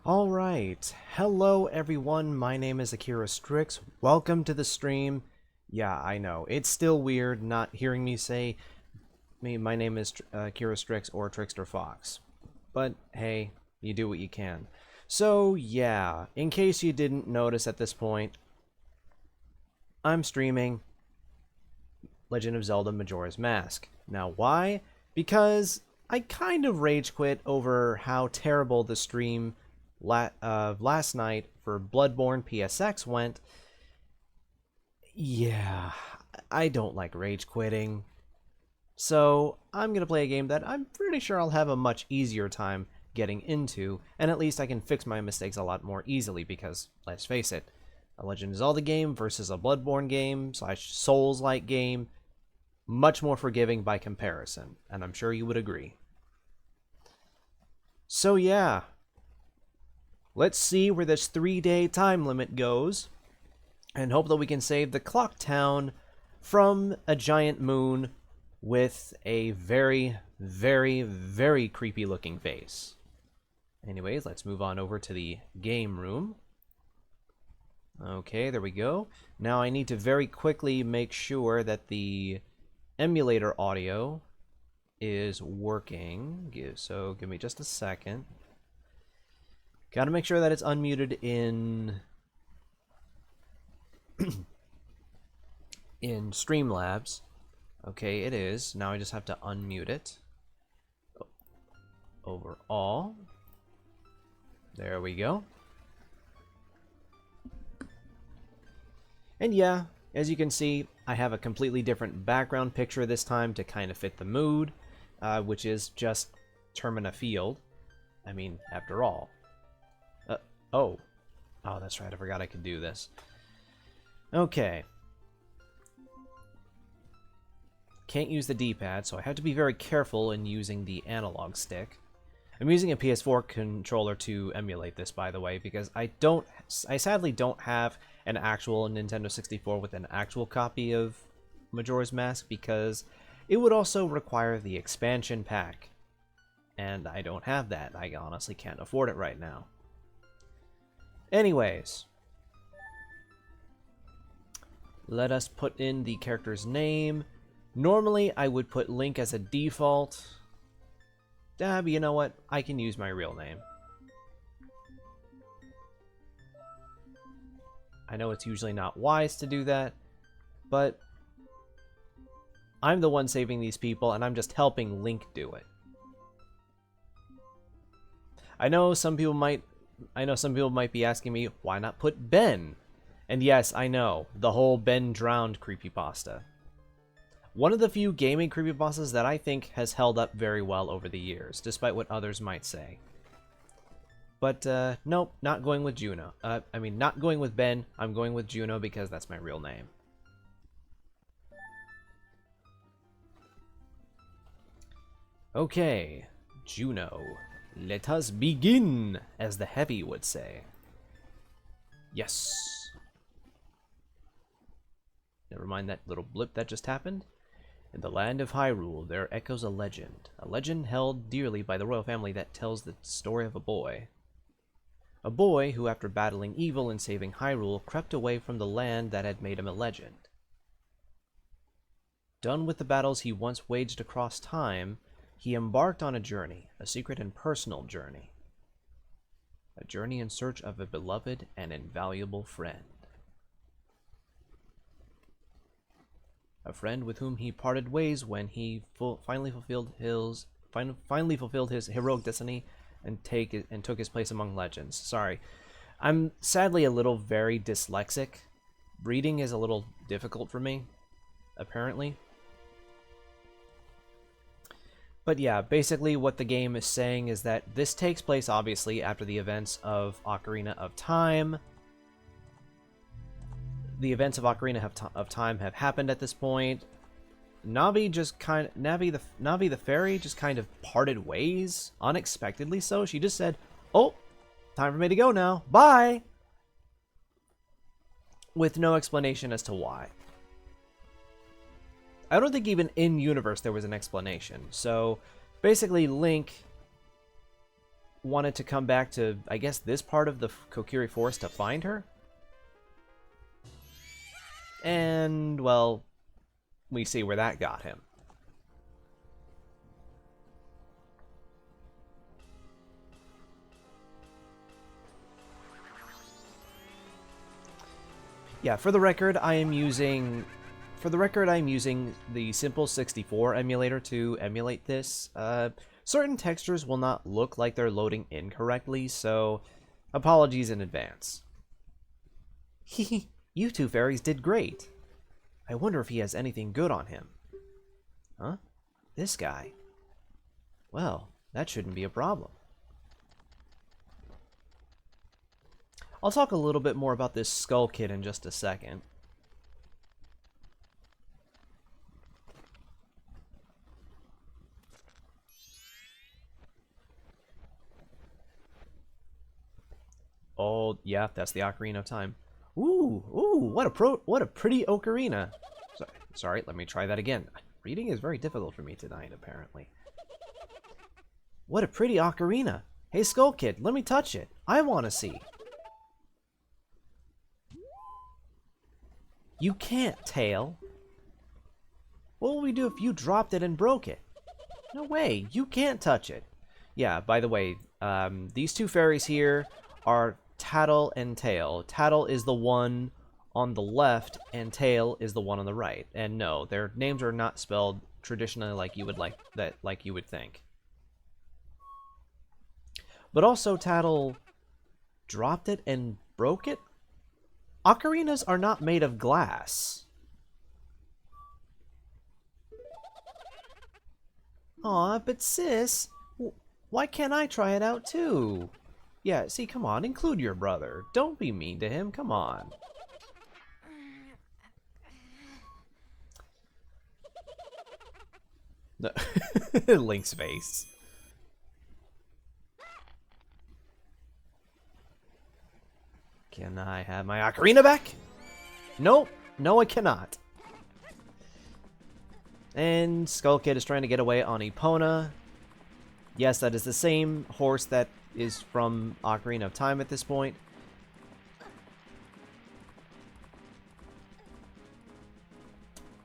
Alright, hello everyone, my name is Akira Strix, welcome to the stream. Yeah, I know, it's still weird not hearing me say my name is Akira Strix or Trickster Fox. But hey, you do what you can. So yeah, in case you didn't notice at this point, I'm streaming Legend of Zelda Majora's Mask. Now why? Because I kind of rage quit over how terrible the stream last night for Bloodborne PSX went. Yeah, I don't like rage quitting. So I'm going to play a game that I'm pretty sure I'll have a much easier time getting into, and at least I can fix my mistakes a lot more easily because, let's face it, a Legend of Zelda game versus a Bloodborne game / Souls-like game, much more forgiving by comparison, and I'm sure you would agree. So yeah, let's see where this 3-day time limit goes, and hope that we can save the clock town from a giant moon with a very, very, very creepy looking face. Anyways, let's move on over to the game room. Okay, there we go. Now I need to very quickly make sure that the emulator audio is working. So give me just a second. Gotta make sure that it's unmuted in in Streamlabs. Okay, it is. Now I just have to unmute it. Overall. There we go. And yeah, as you can see, I have a completely different background picture this time to kind of fit the mood, which is just Termina Field. I mean, after all. Oh, that's right. I forgot I could do this. Okay. Can't use the D-pad, so I have to be very careful in using the analog stick. I'm using a PS4 controller to emulate this, by the way, because I sadly don't have an actual Nintendo 64 with an actual copy of Majora's Mask, because it would also require the expansion pack. And I don't have that. I honestly can't afford it right now. Anyways, let us put in the character's name. Normally, I would put Link as a default. But you know what? I can use my real name. I know it's usually not wise to do that, but I'm the one saving these people, and I'm just helping Link do it. I know some people might be asking me, why not put Ben? And yes, I know, the whole Ben drowned creepypasta. One of the few gaming creepypastas that I think has held up very well over the years, despite what others might say. But, nope, not going with Juno. Not going with Ben, I'm going with Juno because that's my real name. Okay, Juno. Let us begin, as the heavy would say. Yes. Never mind that little blip that just happened. In the land of Hyrule, there echoes a legend held dearly by the royal family that tells the story of a boy. A boy who, after battling evil and saving Hyrule, crept away from the land that had made him a legend. Done with the battles he once waged across time, he embarked on a journey, a secret and personal journey. A journey in search of a beloved and invaluable friend. A friend with whom he parted ways when he finally fulfilled his heroic destiny and took his place among legends. Sorry, I'm sadly a little very dyslexic. Reading is a little difficult for me, apparently. But yeah, basically what the game is saying is that this takes place obviously after the events of Ocarina of Time. The events of Ocarina of Time have happened at this point. Navi the fairy just kind of parted ways, unexpectedly so. She just said, "Oh, time for me to go now. Bye." With no explanation as to why. I don't think even in universe there was an explanation. So basically Link wanted to come back to, I guess, this part of the Kokiri Forest to find her. And, well, we see where that got him. Yeah, for the record, I'm using the Simple 64 emulator to emulate this. Certain textures will not look like they're loading incorrectly, so apologies in advance. Hehe, you two fairies did great. I wonder if he has anything good on him. Huh? This guy? Well, that shouldn't be a problem. I'll talk a little bit more about this Skull Kid in just a second. Oh, yeah, that's the Ocarina of Time. Ooh, what a pretty ocarina. Sorry, let me try that again. Reading is very difficult for me tonight, apparently. What a pretty ocarina. Hey, Skull Kid, let me touch it. I want to see. You can't, Tail. What would we do if you dropped it and broke it? No way, you can't touch it. Yeah, by the way, these two fairies here are Tattle and Tail. Tattle is the one on the left, and Tail is the one on the right. And no, their names are not spelled traditionally like you would think. But also, Tattle dropped it and broke it? Ocarinas are not made of glass. Aw, but sis, why can't I try it out too? Yeah, see, come on, include your brother. Don't be mean to him, come on. Link's face. Can I have my ocarina back? Nope. No, I cannot. And Skull Kid is trying to get away on Epona. Yes, that is the same horse that is from Ocarina of Time at this point.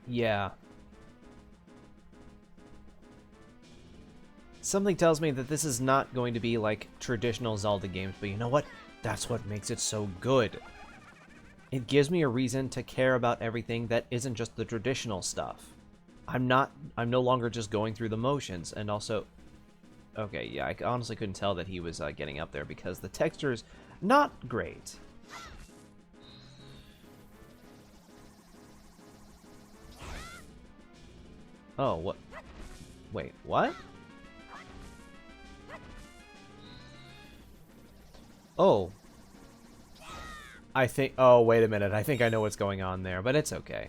Yeah. Something tells me that this is not going to be like traditional Zelda games, but you know what? That's what makes it so good. It gives me a reason to care about everything that isn't just the traditional stuff. I'm no longer just going through the motions, and also... Okay, yeah, I honestly couldn't tell that he was getting up there because the texture's not great. Oh, what? Wait, what? Oh. Oh, wait a minute. I think I know what's going on there, but it's okay.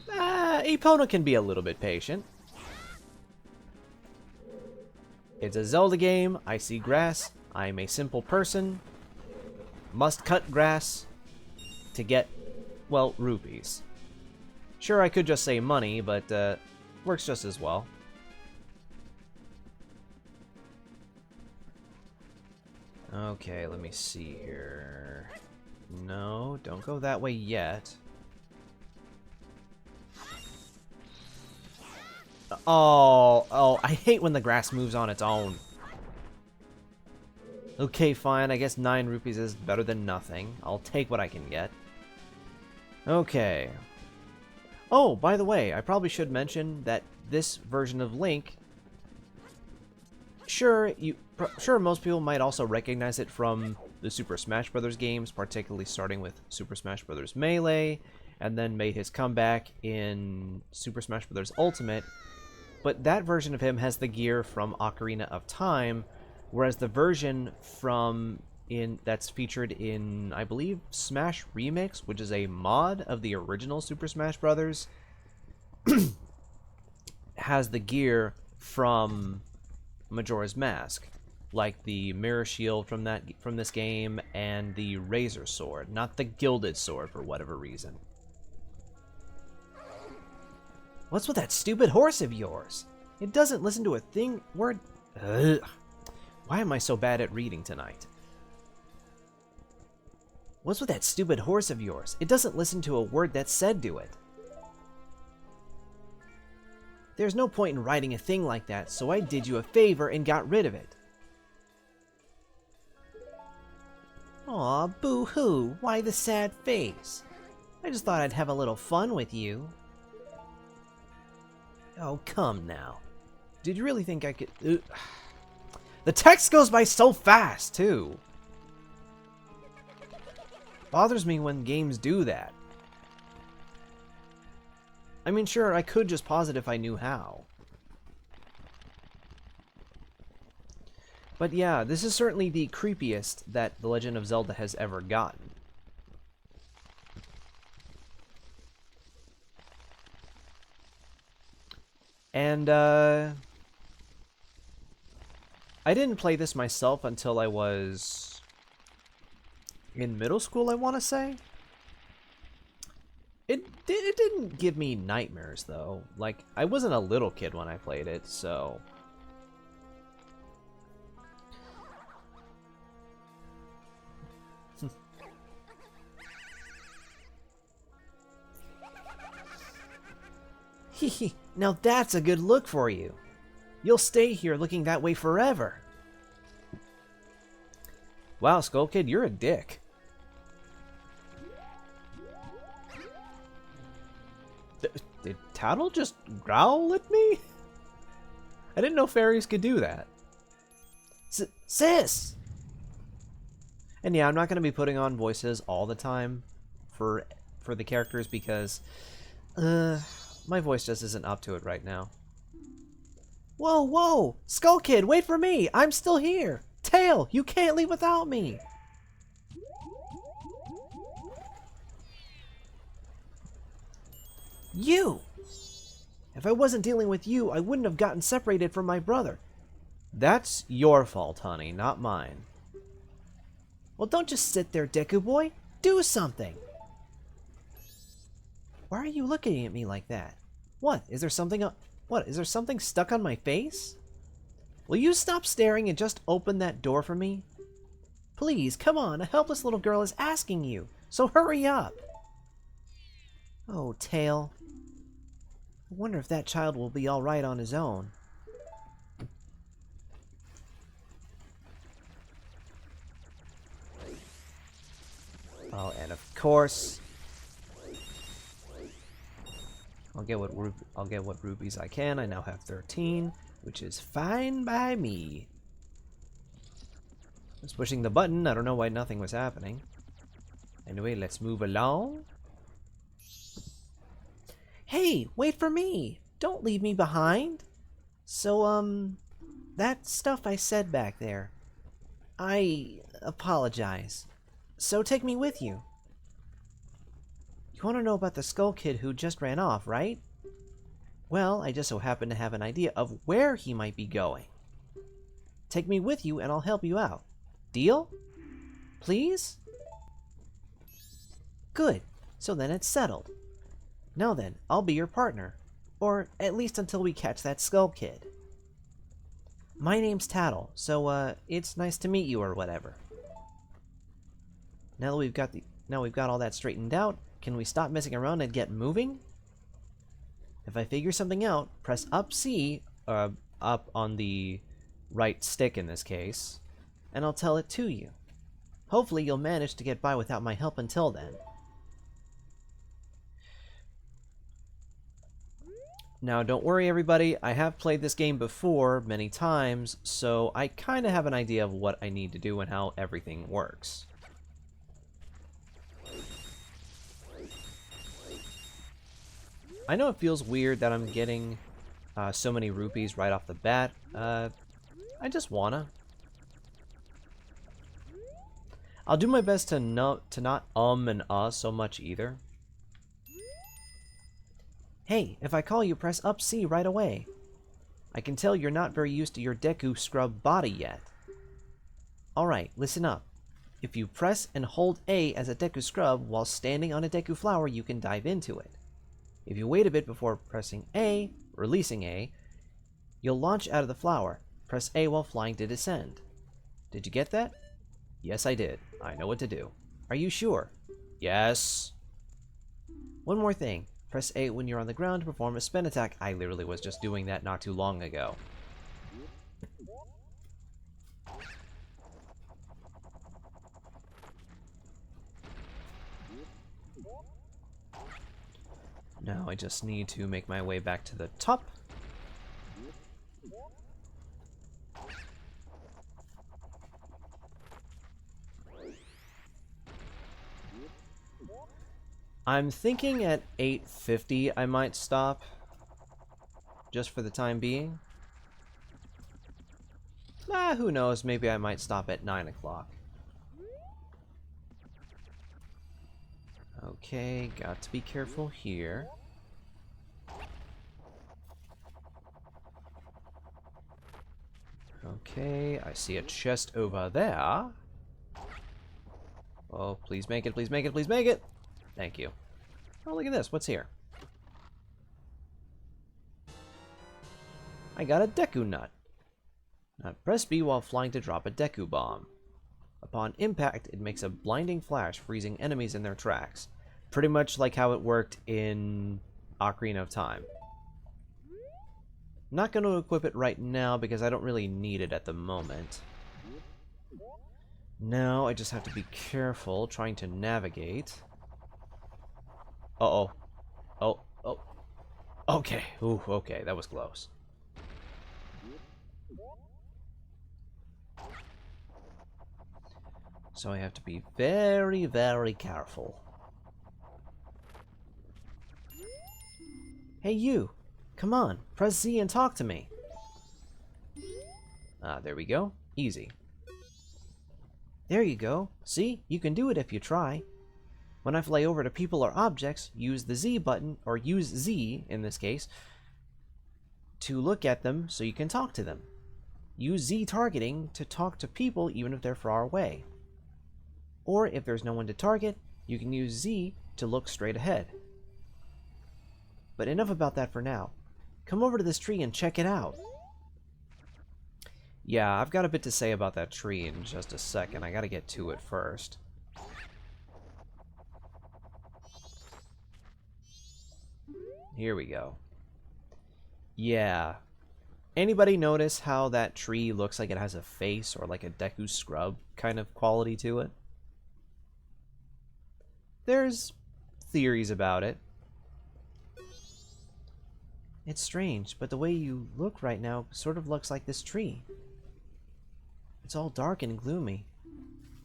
Epona can be a little bit patient. It's a Zelda game. I see grass. I'm a simple person. Must cut grass to get, well, rupees. Sure, I could just say money, but works just as well. Okay, let me see here. No, don't go that way yet. Oh, I hate when the grass moves on its own. Okay, fine, I guess 9 rupees is better than nothing. I'll take what I can get. Okay. Oh, by the way, I probably should mention that this version of Link... Sure, most people might also recognize it from the Super Smash Bros. Games, particularly starting with Super Smash Bros. Melee, and then made his comeback in Super Smash Bros. Ultimate. But that version of him has the gear from Ocarina of Time, whereas the version that's featured in, I believe, Smash Remix, which is a mod of the original Super Smash Bros., has the gear from Majora's Mask, like the mirror shield from this game and the Razor Sword, not the Gilded Sword for whatever reason. What's with that stupid horse of yours? It doesn't listen to a thing. Word. Ugh. Why am I so bad at reading tonight? What's with that stupid horse of yours? It doesn't listen to a word that's said to it. There's no point in riding a thing like that, so I did you a favor and got rid of it. Aw, boo-hoo, why the sad face? I just thought I'd have a little fun with you. Oh, come now. Did you really think I could... The text goes by so fast, too. Bothers me when games do that. I mean, sure, I could just pause it if I knew how. But yeah, this is certainly the creepiest that The Legend of Zelda has ever gotten. And, I didn't play this myself until I was in middle school, I want to say. It didn't give me nightmares, though. Like, I wasn't a little kid when I played it, so... Hehe, now that's a good look for you. You'll stay here looking that way forever. Wow, Skull Kid, you're a dick. Did Tattle just growl at me? I didn't know fairies could do that. Sis! And yeah, I'm not going to be putting on voices all the time for the characters because my voice just isn't up to it right now. Whoa, whoa! Skull Kid, wait for me! I'm still here! Tail, you can't leave without me! You! If I wasn't dealing with you, I wouldn't have gotten separated from my brother. That's your fault, honey, not mine. Well, don't just sit there, Deku Boy. Do something! Why are you looking at me like that? What? Is there something What? Is there something stuck on my face? Will you stop staring and just open that door for me? Please, come on. A helpless little girl is asking you. So hurry up. Oh, Tail. I wonder if that child will be all right on his own. Oh, and of course, I'll get what rubies I can. I now have 13, which is fine by me. I was pushing the button. I don't know why nothing was happening. Anyway, let's move along. Hey, wait for me! Don't leave me behind! So, that stuff I said back there, I apologize. So take me with you. You want to know about the Skull Kid who just ran off, right? Well, I just so happen to have an idea of where he might be going. Take me with you and I'll help you out. Deal? Please? Good. So then it's settled. Now then, I'll be your partner. Or at least until we catch that Skull Kid. My name's Tattle, so it's nice to meet you or whatever. Now that we've got all that straightened out, can we stop messing around and get moving? If I figure something out, press up C, up on the right stick in this case, and I'll tell it to you. Hopefully you'll manage to get by without my help until then. Now, don't worry, everybody. I have played this game before many times, so I kind of have an idea of what I need to do and how everything works. I know it feels weird that I'm getting so many rupees right off the bat. I just wanna. I'll do my best to not and so much either. Hey, if I call you, press up C right away. I can tell you're not very used to your Deku Scrub body yet. Alright, listen up. If you press and hold A as a Deku Scrub while standing on a Deku Flower, you can dive into it. If you wait a bit before pressing A, releasing A, you'll launch out of the flower. Press A while flying to descend. Did you get that? Yes, I did. I know what to do. Are you sure? Yes. One more thing. Press A when you're on the ground to perform a spin attack. I literally was just doing that not too long ago. Now I just need to make my way back to the top. I'm thinking at 8:50 I might stop. Just for the time being. Who knows, maybe I might stop at 9 o'clock. Okay, got to be careful here. Okay, I see a chest over there. Oh, please make it, please make it, please make it! Thank you. Oh, look at this, what's here? I got a Deku Nut. Now press B while flying to drop a Deku Bomb. Upon impact, it makes a blinding flash, freezing enemies in their tracks. Pretty much like how it worked in Ocarina of Time. Not going to equip it right now because I don't really need it at the moment. Now I just have to be careful trying to navigate. Uh-oh. Oh, oh. Okay. Ooh, okay, that was close. So I have to be very, very careful. Hey, you! Come on, press Z and talk to me. Ah, there we go. Easy. There you go. See? You can do it if you try. When I fly over to people or objects, use the Z button, or use Z, in this case, to look at them so you can talk to them. Use Z targeting to talk to people even if they're far away. Or if there's no one to target, you can use Z to look straight ahead. But enough about that for now. Come over to this tree and check it out. Yeah, I've got a bit to say about that tree in just a second. I gotta get to it first. Here we go. Yeah. Anybody notice how that tree looks like it has a face or like a Deku Scrub kind of quality to it? There's theories about it. It's strange, but the way you look right now sort of looks like this tree. It's all dark and gloomy.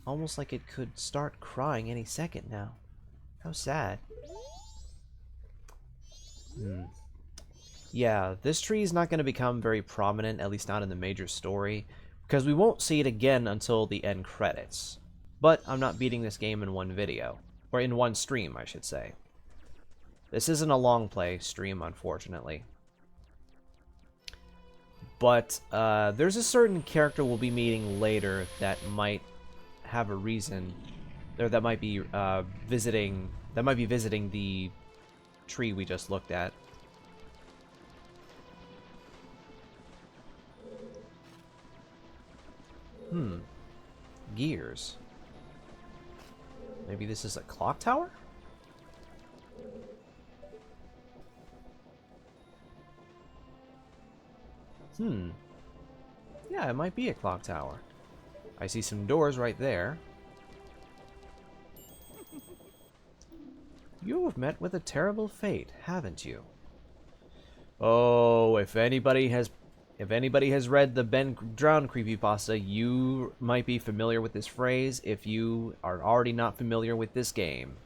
Almost like it could start crying any second now. How sad. Yeah, this tree is not going to become very prominent, at least not in the major story, because we won't see it again until the end credits. But I'm not beating this game in one video. Or in one stream, I should say. This isn't a long play stream, unfortunately. But there's a certain character we'll be meeting later that might have a reason, or that might be visiting the tree we just looked at. Gears. Maybe this is a clock tower? Yeah, it might be a clock tower. I see some doors right there. You have met with a terrible fate, haven't you? Oh, if anybody has read the Ben Drowned creepypasta, you might be familiar with this phrase if you are already not familiar with this game.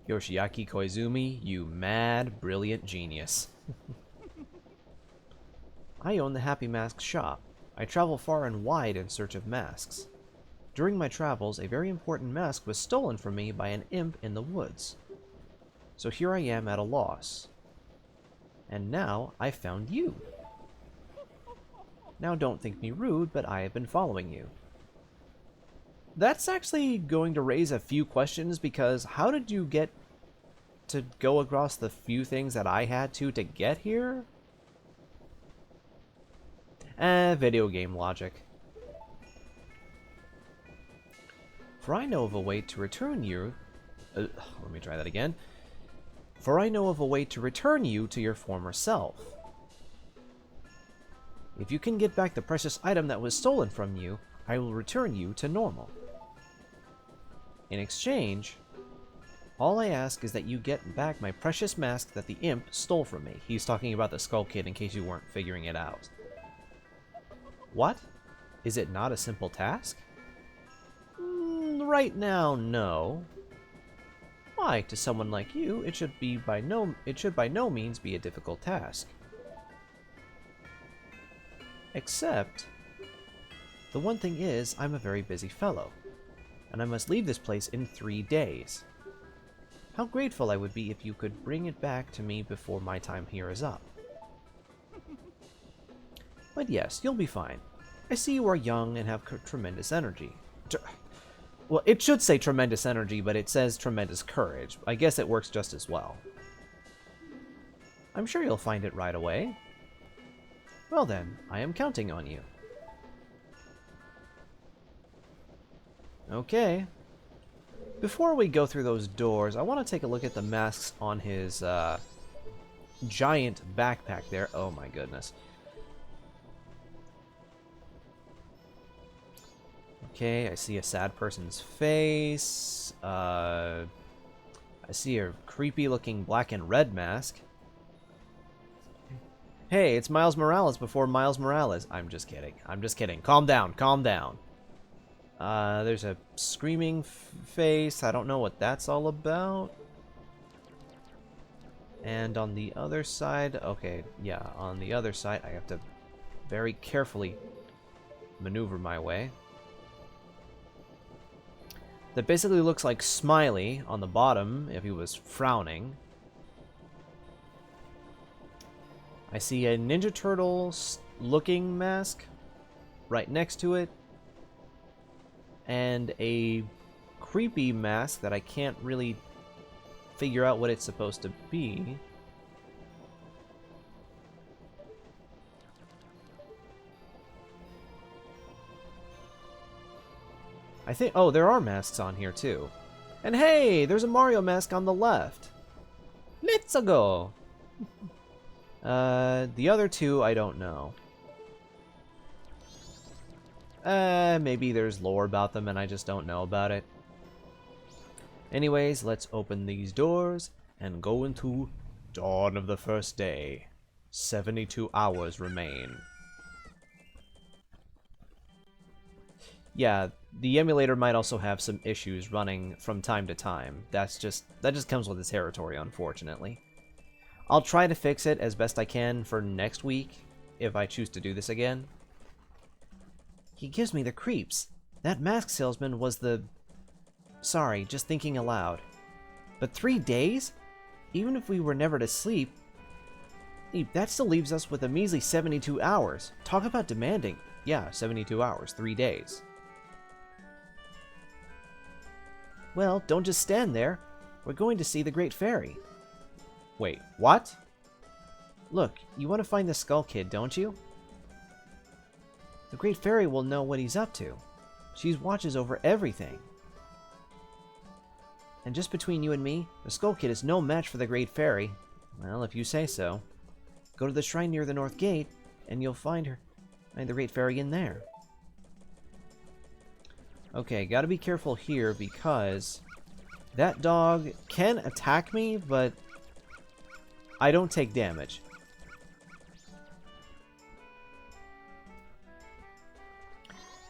Yoshiaki Koizumi, you mad, brilliant genius. I own the Happy Mask shop. I travel far and wide in search of masks. During my travels, a very important mask was stolen from me by an imp in the woods. So here I am at a loss. And now I found you. Now don't think me rude, but I have been following you. That's actually going to raise a few questions, because how did you get to go across the few things that I had to get here? Video game logic. For I know of a way to return you... let me try that again. For I know of a way to return you to your former self. If you can get back the precious item that was stolen from you, I will return you to normal. In exchange, all I ask is that you get back my precious mask that the imp stole from me. He's talking about the Skull Kid in case you weren't figuring it out. What? Is it not a simple task? Right now, no. Why, to someone like you, it should by no means be a difficult task. Except, the one thing is, I'm a very busy fellow, and I must leave this place in 3 days. How grateful I would be if you could bring it back to me before my time here is up. But yes, you'll be fine. I see you are young and have tremendous energy. Well, it should say tremendous energy, but it says tremendous courage. I guess it works just as well. I'm sure you'll find it right away. Well then, I am counting on you. Okay. Before we go through those doors, I want to take a look at the masks on his giant backpack there. Oh my goodness. Okay, I see a sad person's face. I see a creepy looking black and red mask. Hey, it's Miles Morales before Miles Morales. I'm just kidding. I'm just kidding. Calm down. Calm down. There's a screaming face. I don't know what that's all about. And on the other side... Okay, yeah, on the other side, I have to very carefully maneuver my way. That basically looks like Smiley on the bottom if he was frowning. I see a Ninja Turtle looking mask right next to it. And a creepy mask that I can't really figure out what it's supposed to be. I think... Oh, there are masks on here, too. And hey, there's a Mario mask on the left. Let's go! The other two, I don't know. Maybe there's lore about them and I just don't know about it. Anyways, let's open these doors and go into Dawn of the First Day. 72 hours remain. Yeah, the emulator might also have some issues running from time to time. That just comes with the territory, unfortunately. I'll try to fix it as best I can for next week, if I choose to do this again. He gives me the creeps. That mask salesman was the... Sorry, just thinking aloud. But 3 days? Even if we were never to sleep, that still leaves us with a measly 72 hours. Talk about demanding. Yeah, 72 hours, 3 days. Well, don't just stand there. We're going to see the Great Fairy. Wait, what? Look, you want to find the Skull Kid, don't you? The Great Fairy will know what he's up to. She watches over everything. And just between you and me, the Skull Kid is no match for the Great Fairy. Well, if you say so. Go to the shrine near the North Gate, and you'll find her. Find the Great Fairy in there. Okay, gotta be careful here because that dog can attack me, but I don't take damage.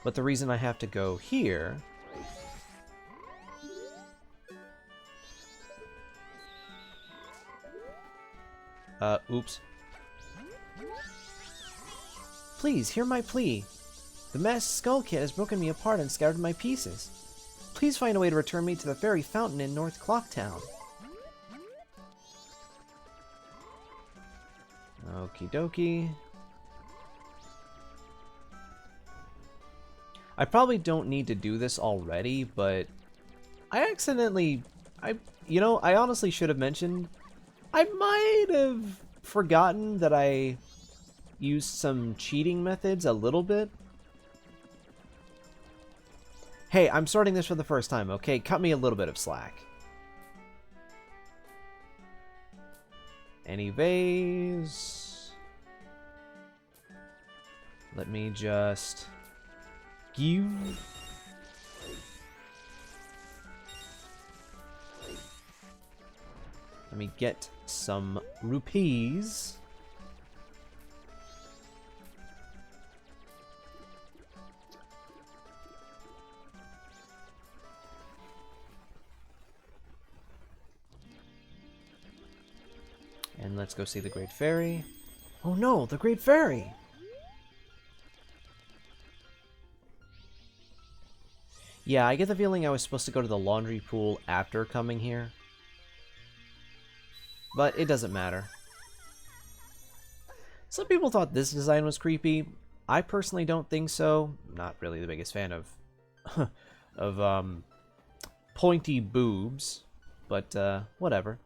But the reason I have to go here... oops. Please, hear my plea. The masked Skull Kid has broken me apart and scattered my pieces. Please find a way to return me to the fairy fountain in North Clocktown. Okie dokie. I probably don't need to do this already, but I accidentally... I honestly should have mentioned... I might have forgotten that I used some cheating methods a little bit. Hey, I'm starting this for the first time, okay? Cut me a little bit of slack. Anyways, let me just give. Let me get some rupees. And let's go see the Great Fairy. Oh no, the Great Fairy! Yeah, I get the feeling I was supposed to go to the laundry pool after coming here. But it doesn't matter. Some people thought this design was creepy. I personally don't think so. Not really the biggest fan of pointy boobs, but whatever.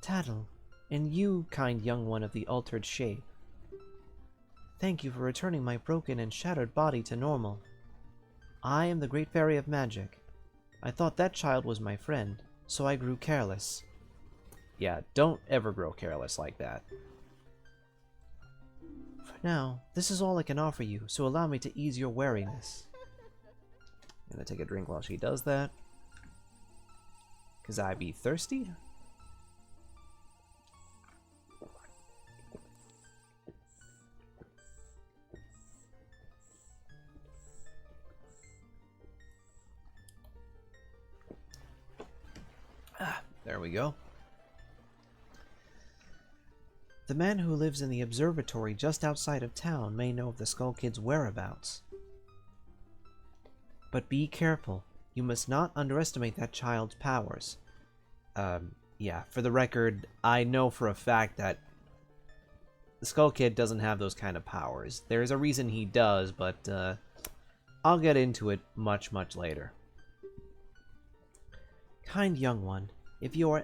Tattle, and you, kind young one of the altered shape. Thank you for returning my broken and shattered body to normal. I am the Great Fairy of Magic. I thought that child was my friend, so I grew careless. Yeah, don't ever grow careless like that. For now, this is all I can offer you, so allow me to ease your weariness. I'm gonna take a drink while she does that. 'Cause I be thirsty. There we go. The man who lives in the observatory just outside of town may know of the Skull Kid's whereabouts. But be careful. You must not underestimate that child's powers. Yeah, for the record, I know for a fact that the Skull Kid doesn't have those kind of powers. There's a reason he does, but I'll get into it much, much later. Kind young one, if you are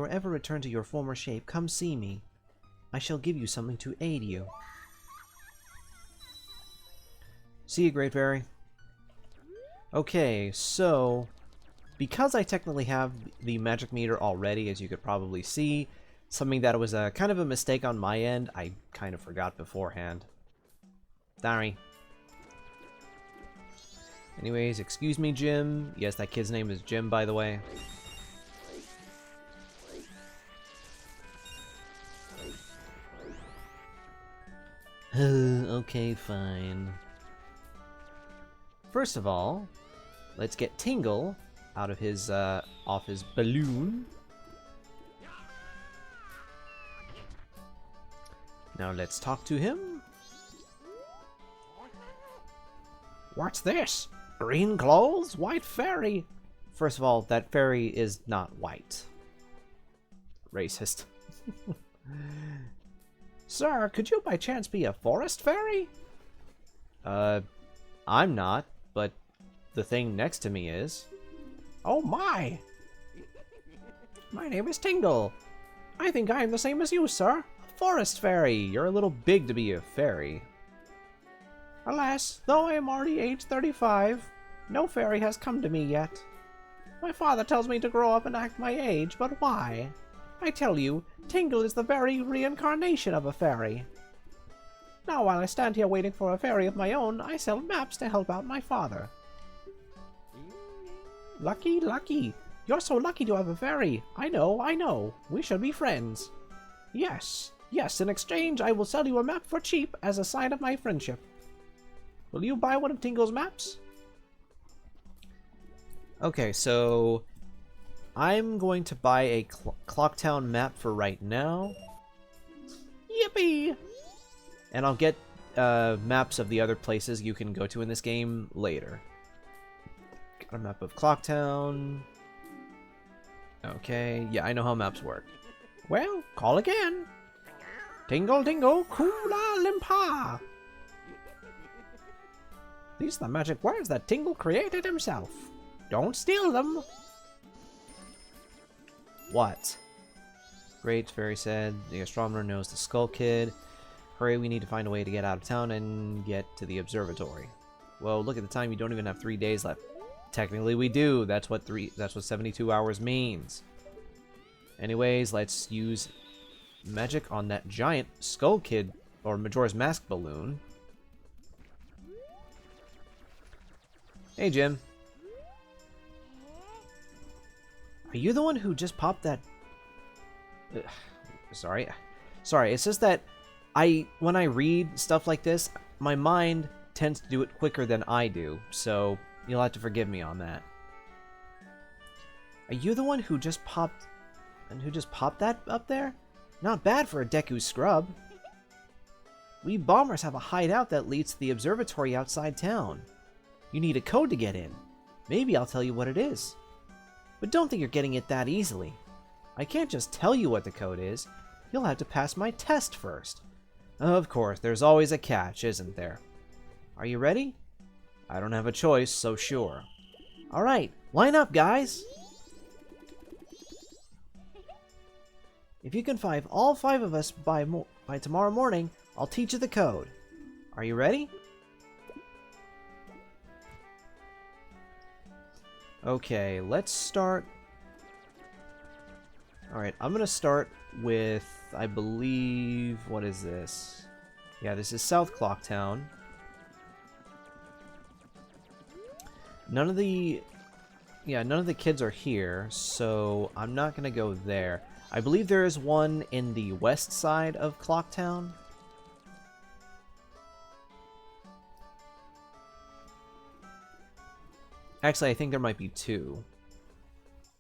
ever returned to your former shape, come see me. I shall give you something to aid you. See you, Great Fairy. Okay, so because I technically have the magic meter already, as you could probably see, something that was a kind of a mistake on my end, I kind of forgot beforehand. Sorry. Anyways, excuse me, Jim. Yes, that kid's name is Jim, by the way. Okay, fine. First of all, let's get Tingle out of his, off his balloon. Now let's talk to him. What's this? Green clothes? White fairy? First of all, that fairy is not white. Racist. Sir, could you by chance be a forest fairy? I'm not, but the thing next to me is. Oh my! My name is Tingle. I think I am the same as you, sir. A forest fairy. You're a little big to be a fairy. Alas, though I am already age 35, no fairy has come to me yet. My father tells me to grow up and act my age, but why? I tell you, Tingle is the very reincarnation of a fairy. Now while I stand here waiting for a fairy of my own, I sell maps to help out my father. Lucky, lucky. You're so lucky to have a fairy. I know. We should be friends. Yes, in exchange I will sell you a map for cheap as a sign of my friendship. Will you buy one of Tingle's maps? Okay, so I'm going to buy a Clocktown map for right now. Yippee! And I'll get maps of the other places you can go to in this game later. Got a map of Clocktown. Okay, yeah, I know how maps work. Well, call again. Tingle, tingle, Kula Limpa. These are the magic words that Tingle created himself. Don't steal them. What? Great Fairy said. The astronomer knows the Skull Kid. Hurry, we need to find a way to get out of town and get to the observatory. Well, look at the time. You don't even have 3 days left. Technically, we do. That's what 72 hours means. Anyways, let's use magic on that giant Skull Kid or Majora's Mask balloon. Hey, Jim. Are you the one who just popped that? Sorry, it's just that when I read stuff like this, my mind tends to do it quicker than I do, so you'll have to forgive me on that. Are you the one who just popped that up there? Not bad for a Deku scrub. We bombers have a hideout that leads to the observatory outside town. You need a code to get in. Maybe I'll tell you what it is. But don't think you're getting it that easily. I can't just tell you what the code is. You'll have to pass my test first. Of course, there's always a catch, isn't there? Are you ready? I don't have a choice, so sure. Alright, line up, guys! If you can find all 5 of us by tomorrow morning, I'll teach you the code. Are you ready? Okay, let's start. Alright, I'm gonna start with, I believe, what is this? Yeah, this is South Clocktown. None of the kids are here, so I'm not gonna go there. I believe there is one in the west side of Clocktown. Actually, I think there might be 2.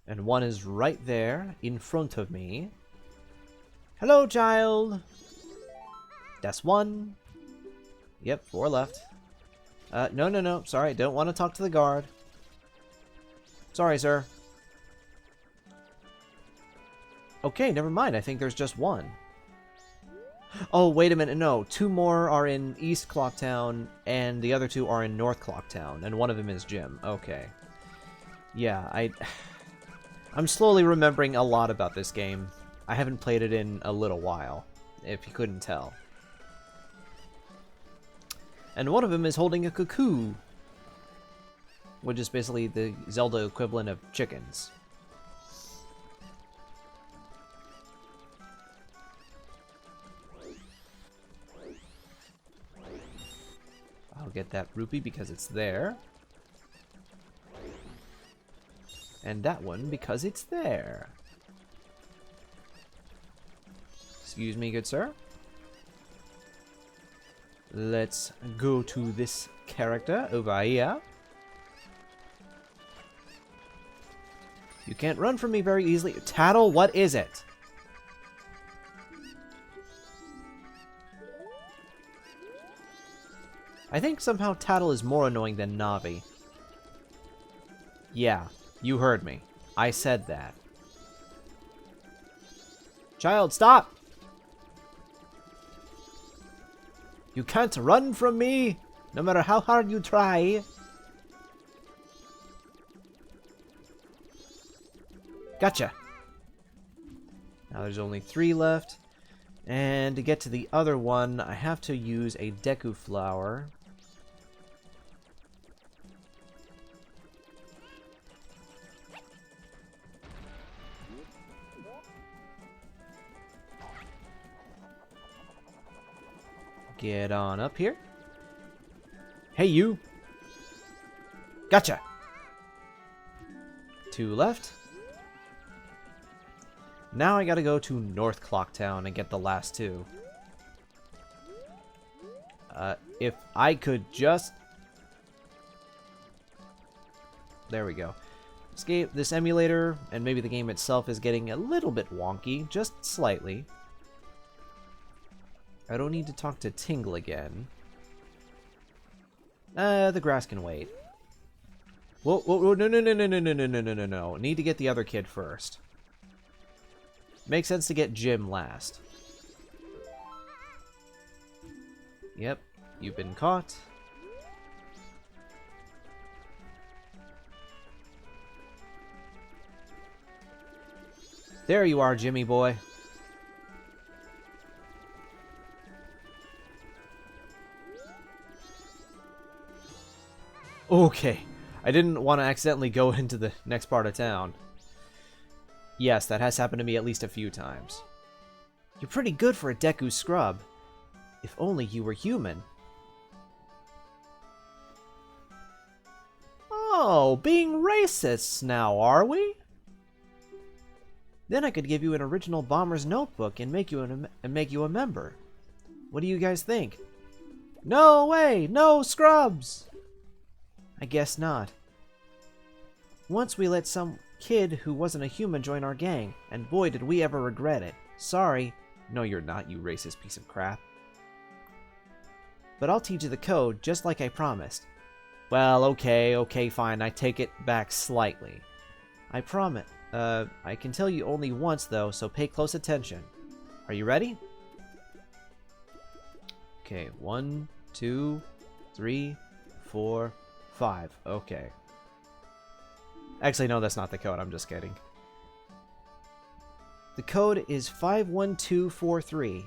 And one is right there, in front of me. Hello, child! That's 1. Yep, 4 left. No. Sorry, don't want to talk to the guard. Sorry, sir. Okay, never mind. I think there's just 1. Oh, wait a minute. No, 2 more are in East Clocktown, and the other 2 are in North Clocktown, and one of them is Jim. Okay. Yeah, I'm slowly remembering a lot about this game. I haven't played it in a little while, if you couldn't tell. And one of them is holding a cuckoo, which is basically the Zelda equivalent of chickens. I'll get that rupee because it's there. And that one because it's there. Excuse me, good sir. Let's go to this character over here. You can't run from me very easily. Tattle, what is it? I think somehow Tattle is more annoying than Navi. Yeah, you heard me. I said that. Child, stop! You can't run from me, no matter how hard you try. Gotcha. Now there's only 3 left. And to get to the other one, I have to use a Deku Flower. Get on up here. Hey, you. Gotcha. 2 left. Now I gotta go to North Clocktown and get the last 2. If I could just... There we go. This emulator, and maybe the game itself, is getting a little bit wonky, just slightly. I don't need to talk to Tingle again. The grass can wait. Whoa, no. Need to get the other kid first. Makes sense to get Jim last. Yep, you've been caught. There you are, Jimmy boy. Okay. I didn't want to accidentally go into the next part of town. Yes, that has happened to me at least a few times. You're pretty good for a Deku scrub. If only you were human. Oh, being racists now, are we? Then I could give you an original Bomber's Notebook and make you a member. What do you guys think? No way! No scrubs! I guess not. Once we let some kid who wasn't a human join our gang, and boy did we ever regret it. Sorry. No, you're not, you racist piece of crap. But I'll teach you the code, just like I promised. Well, okay, fine. I take it back slightly. I promise. I can tell you only once, though, so pay close attention. Are you ready? Okay, 1, 2, 3, 4, 5. Okay. Actually, no, that's not the code. I'm just kidding. The code is 51243.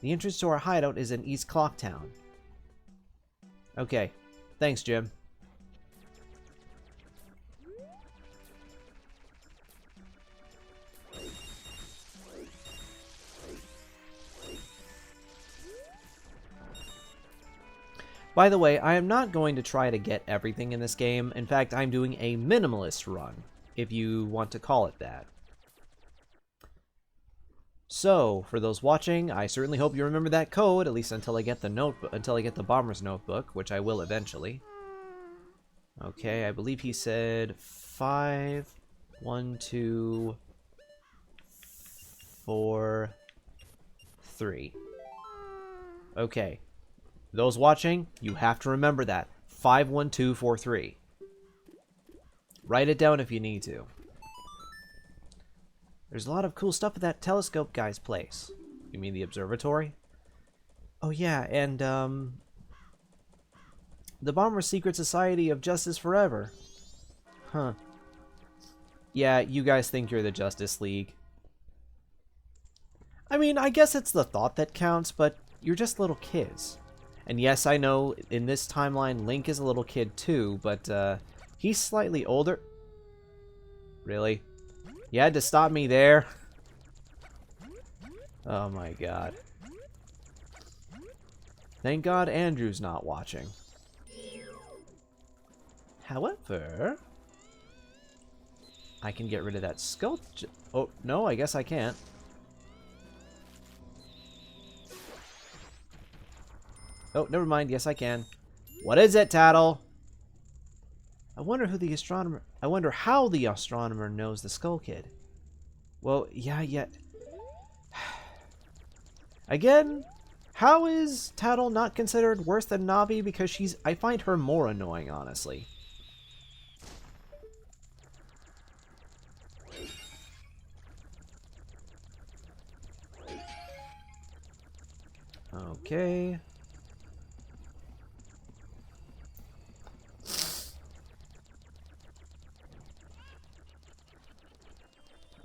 The entrance to our hideout is in East Clocktown. Okay. Thanks, Jim. By the way, I am not going to try to get everything in this game. In fact, I'm doing a minimalist run, if you want to call it that. So, for those watching, I certainly hope you remember that code, at least until I get the Bomber's Notebook, which I will eventually. Okay, I believe he said 5, 1, 2, 4, 3. Okay. Those watching, you have to remember that. 51243. Write it down if you need to. There's a lot of cool stuff at that telescope guy's place. You mean the observatory? Oh yeah, and the Bomber Secret Society of Justice Forever. Huh. Yeah, you guys think you're the Justice League. I mean, I guess it's the thought that counts, but you're just little kids. And yes, I know, in this timeline, Link is a little kid too, but he's slightly older. Really? You had to stop me there? Oh my god. Thank God Andrew's not watching. However, I can get rid of that sculpture. Oh, no, I guess I can't. Oh, never mind. Yes, I can. What is it, Tattle? I wonder how the astronomer knows the Skull Kid. Well, yeah. Again, how is Tattle not considered worse than Navi? Because I find her more annoying, honestly. Okay.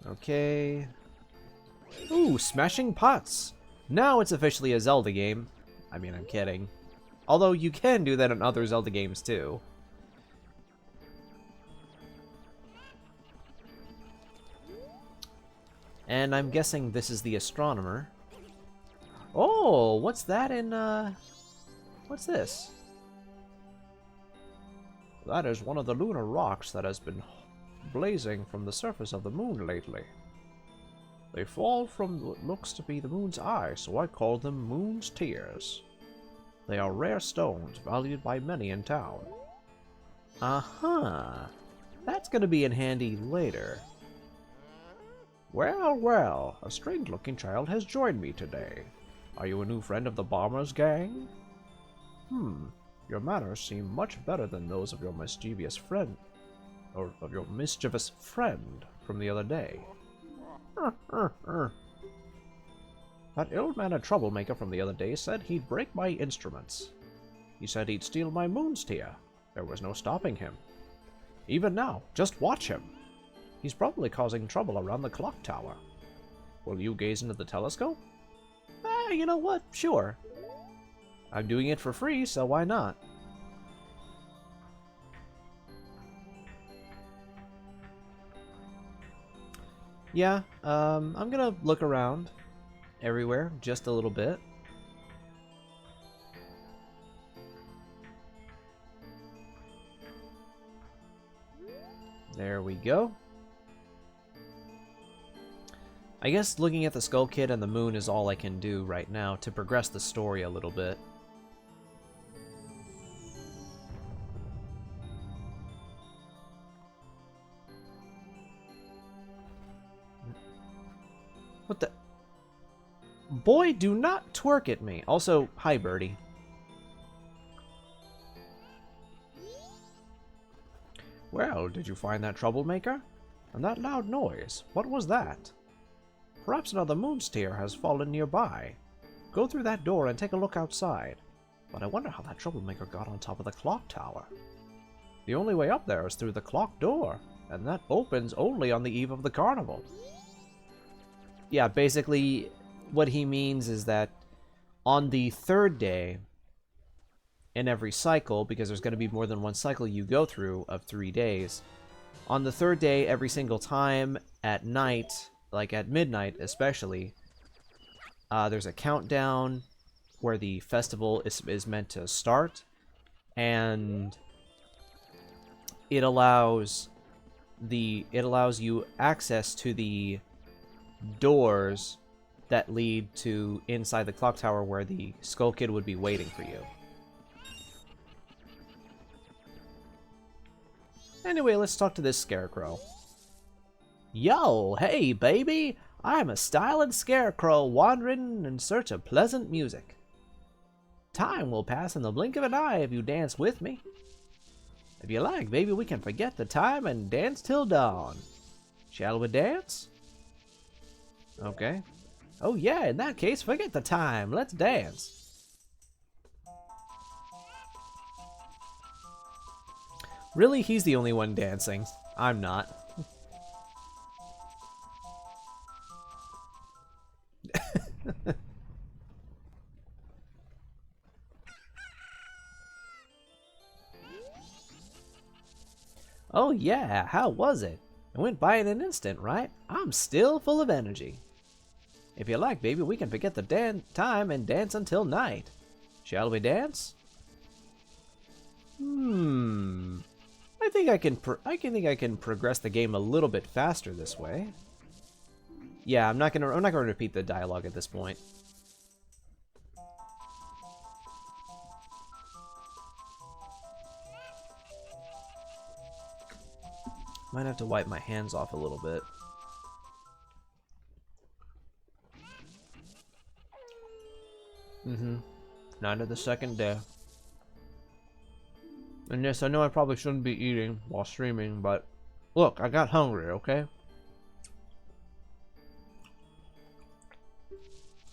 Okay. Ooh, smashing pots. Now it's officially a Zelda game. I mean, I'm kidding. Although you can do that in other Zelda games too. And I'm guessing this is the astronomer. Oh, what's that in, what's this? That is one of the lunar rocks that has been blazing from the surface of the moon lately. They fall from what looks to be the moon's eye, so I call them moon's tears. They are rare stones, valued by many in town. Uh-huh. That's gonna be in handy later. Well, a strange-looking child has joined me today. Are you a new friend of the Bomber's gang? Your manners seem much better than those of your mischievous friend, or of your mischievous friend from the other day. That ill-mannered troublemaker from the other day said he'd break my instruments. He said he'd steal my moon's tear. There was no stopping him. Even now, just watch him. He's probably causing trouble around the clock tower. Will you gaze into the telescope? You know what? Sure. I'm doing it for free, so why not? Yeah, I'm gonna look around everywhere just a little bit. There we go. I guess looking at the Skull Kid and the moon is all I can do right now to progress the story a little bit. What the? Boy, do not twerk at me. Also, hi, Birdie. Well, did you find that troublemaker? And that loud noise, what was that? Perhaps another moonsteer has fallen nearby. Go through that door and take a look outside. But I wonder how that troublemaker got on top of the clock tower. The only way up there is through the clock door, and that opens only on the eve of the carnival. Yeah, basically, what he means is that on the third day in every cycle, because there's going to be more than one cycle you go through of 3 days, on the third day, every single time at night, like at midnight especially, there's a countdown where the festival is meant to start, and it allows you access to the doors that lead to inside the clock tower where the Skull Kid would be waiting for you. Anyway, let's talk to this scarecrow. Yo, hey baby! I'm a stylin' scarecrow wandering in search of pleasant music. Time will pass in the blink of an eye if you dance with me. If you like, baby, we can forget the time and dance till dawn. Shall we dance? Okay. Oh yeah, in that case, forget the time. Let's dance. Really, he's the only one dancing. I'm not. Oh yeah, how was it? It went by in an instant, right? I'm still full of energy. If you like, baby, we can forget the time and dance until night. Shall we dance? I think I can progress the game a little bit faster this way. Yeah, I'm not gonna repeat the dialogue at this point. Might have to wipe my hands off a little bit. Night of the second day. And yes, I know I probably shouldn't be eating while streaming, but look, I got hungry, okay?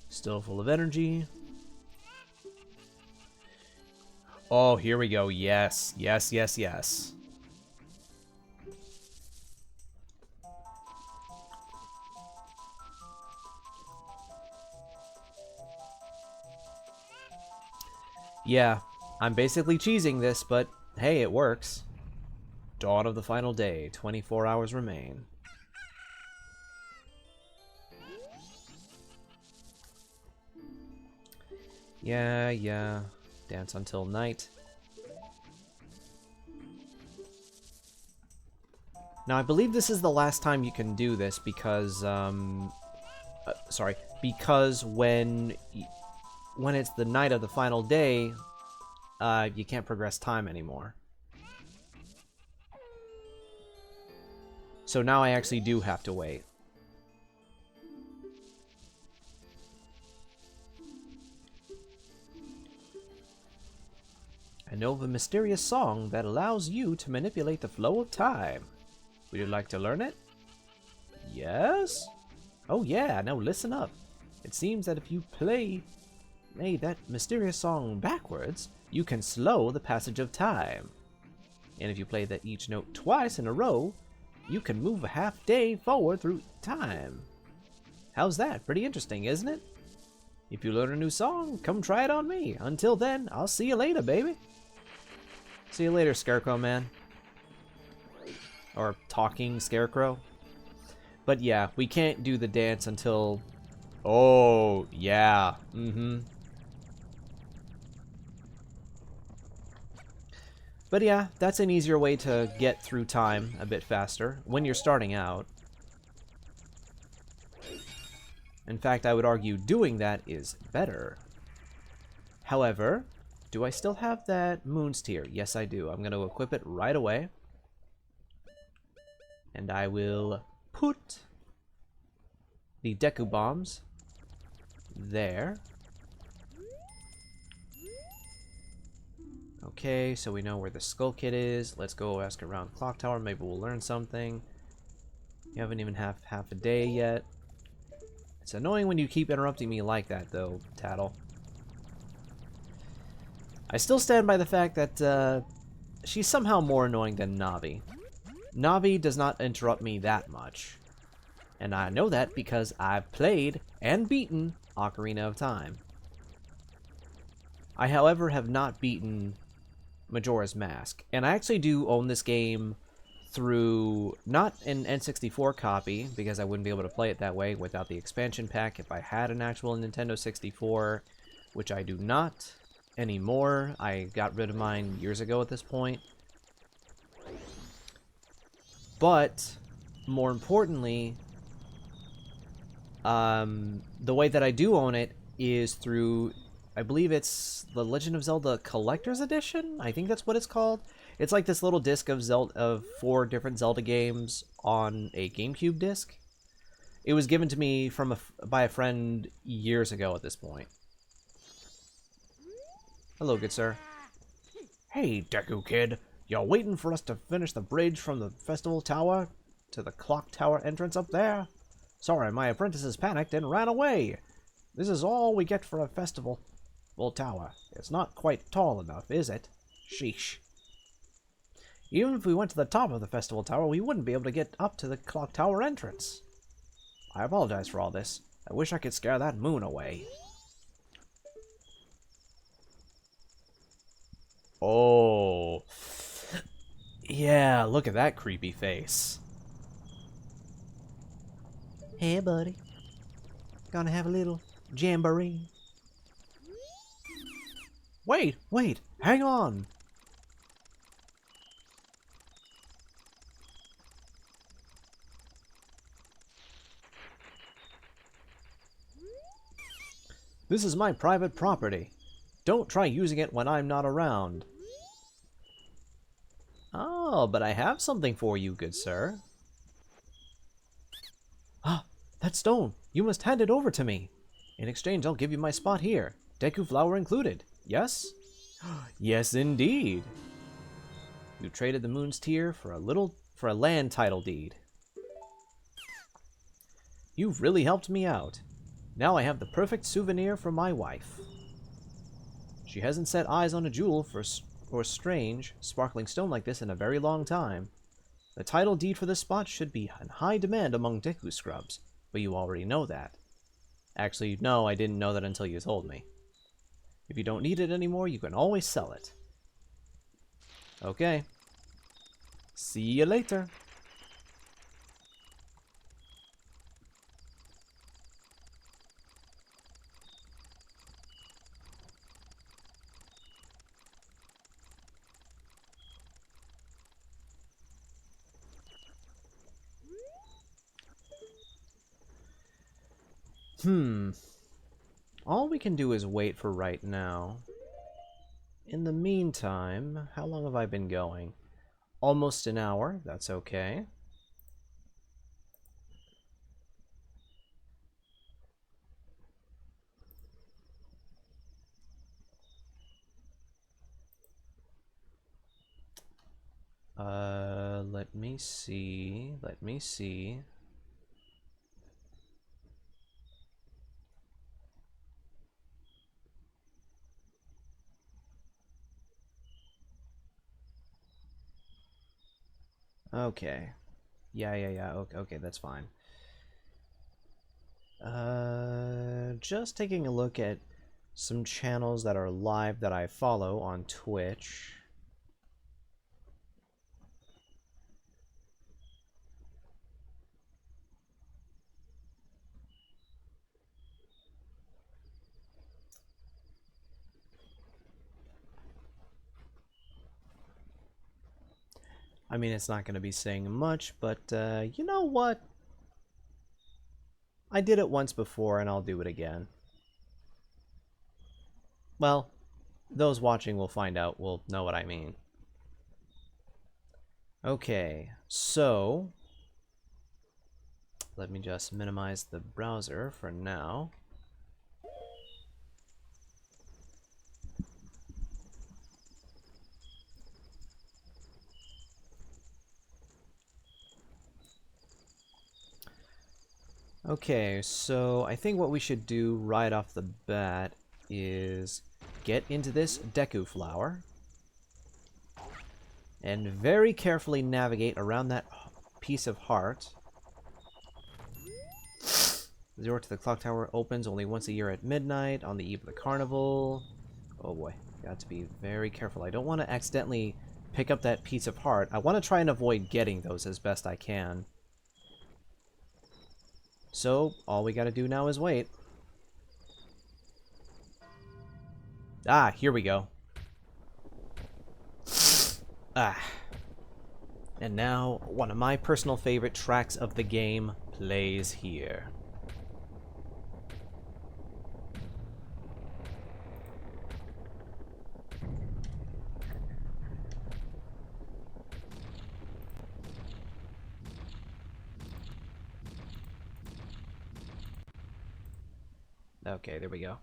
Still full of energy. Oh, here we go. Yes, yes, yes, yes. Yeah, I'm basically cheesing this, but hey, it works. Dawn of the final day, 24 hours remain. Yeah. Dance until night. Now, I believe this is the last time you can do this because, because when it's the night of the final day, you can't progress time anymore. So now I actually do have to wait. I know of a mysterious song that allows you to manipulate the flow of time. Would you like to learn it? Yes? Oh yeah, now listen up. It seems that if you play that mysterious song backwards, you can slow the passage of time. And if you play each note twice in a row, you can move a half day forward through time. How's that? Pretty interesting, isn't it? If you learn a new song, come try it on me. Until then, I'll see you later, baby. See you later, Scarecrow Man. Or talking Scarecrow. But yeah, we can't do the dance until... Oh, yeah. But yeah, that's an easier way to get through time a bit faster when you're starting out. In fact, I would argue doing that is better. However, do I still have that Moon's Tear? Yes, I do. I'm going to equip it right away. And I will put the Deku Bombs there. Okay, so we know where the Skull Kid is. Let's go ask around Clock Tower. Maybe we'll learn something. You haven't even half a day yet. It's annoying when you keep interrupting me like that, though, Tattle. I still stand by the fact that she's somehow more annoying than Navi. Navi does not interrupt me that much. And I know that because I've played and beaten Ocarina of Time. I, however, have not beaten Majora's Mask. And I actually do own this game through, not an N64 copy, because I wouldn't be able to play it that way without the expansion pack if I had an actual Nintendo 64, which I do not anymore. I got rid of mine years ago at this point. But, more importantly, the way that I do own it is through, I believe it's the Legend of Zelda Collector's Edition? I think that's what it's called. It's like this little disc of Zelda, of 4 different Zelda games on a GameCube disc. It was given to me by a friend years ago at this point. Hello, good sir. Hey, Deku Kid. You waiting for us to finish the bridge from the festival tower to the clock tower entrance up there? Sorry, my apprentices panicked and ran away. This is all we get for a festival. Well, tower. It's not quite tall enough, is it? Sheesh. Even if we went to the top of the festival tower, we wouldn't be able to get up to the clock tower entrance. I apologize for all this. I wish I could scare that moon away. Oh. Yeah, look at that creepy face. Hey, buddy. Gonna have a little jamboree. Wait, hang on. This is my private property. Don't try using it when I'm not around. Oh, but I have something for you, good sir. Ah, that stone. You must hand it over to me. In exchange, I'll give you my spot here. Deku flower included. Yes? Yes, indeed. You traded the Moon's Tear for a land title deed. You've really helped me out. Now I have the perfect souvenir for my wife. She hasn't set eyes on a jewel or strange, sparkling stone like this in a very long time. The title deed for this spot should be in high demand among Deku scrubs, but you already know that. Actually, no, I didn't know that until you told me. If you don't need it anymore, you can always sell it. Okay. See you later. All we can do is wait for right now. In the meantime, how long have I been going? Almost an hour. That's okay. Let me see. Let me see. Okay. Yeah. Okay, that's fine. Just taking a look at some channels that are live that I follow on Twitch. I mean, it's not going to be saying much, but you know what? I did it once before, and I'll do it again. Well, those watching will find out, will know what I mean. Okay, so let me just minimize the browser for now. Okay, so I think what we should do right off the bat is get into this Deku flower and very carefully navigate around that piece of heart. The door to the clock tower opens only once a year at midnight on the eve of the carnival. Oh boy, got to be very careful. I don't want to accidentally pick up that piece of heart. I want to try and avoid getting those as best I can. So, all we gotta do now is wait. Ah, here we go. Ah. And now, one of my personal favorite tracks of the game plays here. Okay, there we go.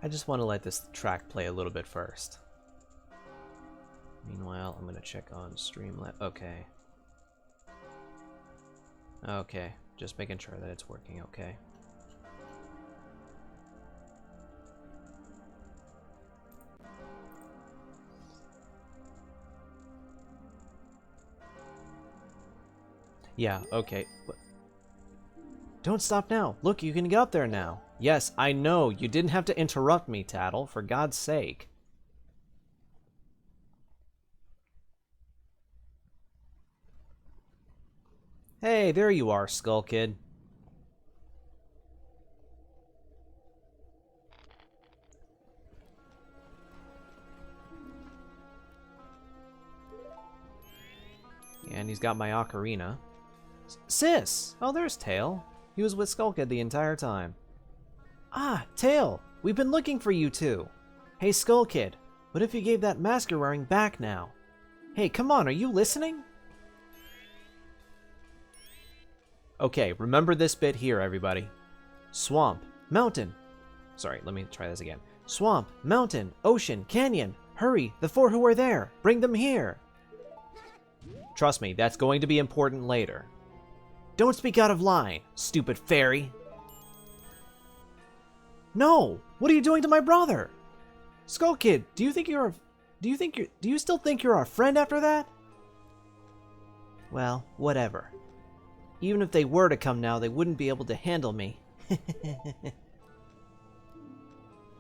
I just want to let this track play a little bit first. Meanwhile, I'm going to check on Streamlabs. Okay. Okay, just making sure that it's working okay. Yeah, okay. Don't stop now. Look, you can get up there now. Yes, I know. You didn't have to interrupt me, Tattle, for God's sake. Hey, there you are, Skull Kid. And he's got my ocarina. Sis! Oh, there's Tail. He was with Skull Kid the entire time. Ah, Tail! We've been looking for you two. Hey, Skull Kid, what if you gave that mask you're wearing back now? Hey, come on, are you listening? Okay, remember this bit here, everybody. Swamp, mountain. Sorry, let me try this again. Swamp, mountain, ocean, canyon. Hurry, the four who are there. Bring them here. Trust me, that's going to be important later. Don't speak out of line, stupid fairy. No! What are you doing to my brother? Skull Kid, do you still think you're our friend after that? Well, whatever. Even if they were to come now, they wouldn't be able to handle me.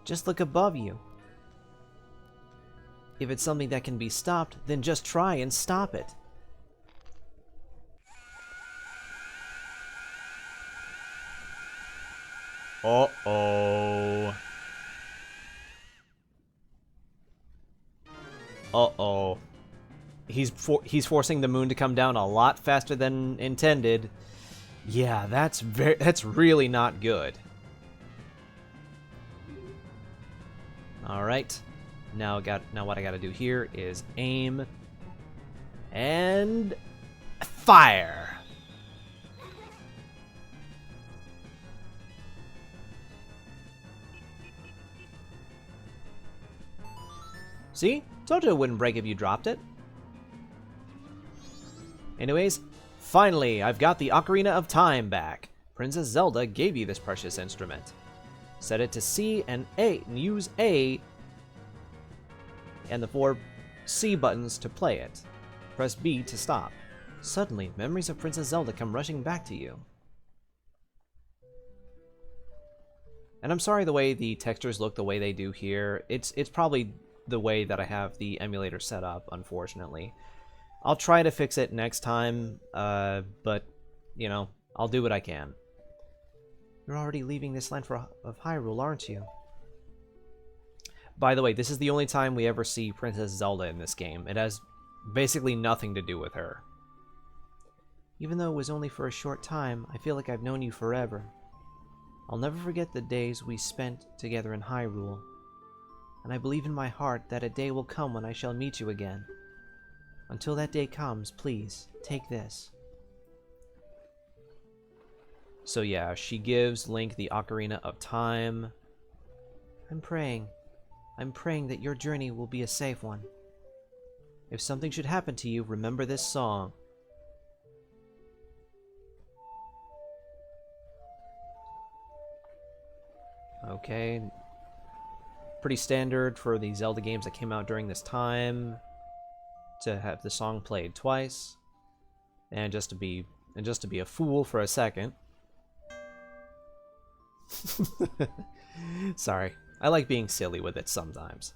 Just look above you. If it's something that can be stopped, then just try and stop it. Uh-oh. Uh-oh. He's forcing the moon to come down a lot faster than intended. Yeah, that's really not good. All right. Now what I got to do here is aim and fire. See? Told you it wouldn't break if you dropped it. Anyways, finally, I've got the Ocarina of Time back. Princess Zelda gave you this precious instrument. Set it to C and A, and use A and the 4 C buttons to play it. Press B to stop. Suddenly, memories of Princess Zelda come rushing back to you. And I'm sorry the way the textures look the way they do here. It's probably the way that I have the emulator set up, unfortunately. I'll try to fix it next time, but, you know, I'll do what I can. You're already leaving this land of Hyrule, aren't you? By the way, this is the only time we ever see Princess Zelda in this game. It has basically nothing to do with her. Even though it was only for a short time, I feel like I've known you forever. I'll never forget the days we spent together in Hyrule. And I believe in my heart that a day will come when I shall meet you again. Until that day comes, please, take this. So yeah, she gives Link the Ocarina of Time. I'm praying that your journey will be a safe one. If something should happen to you, remember this song. Okay. Pretty standard for the Zelda games that came out during this time to have the song played twice. And just to be a fool for a second. Sorry. I like being silly with it sometimes.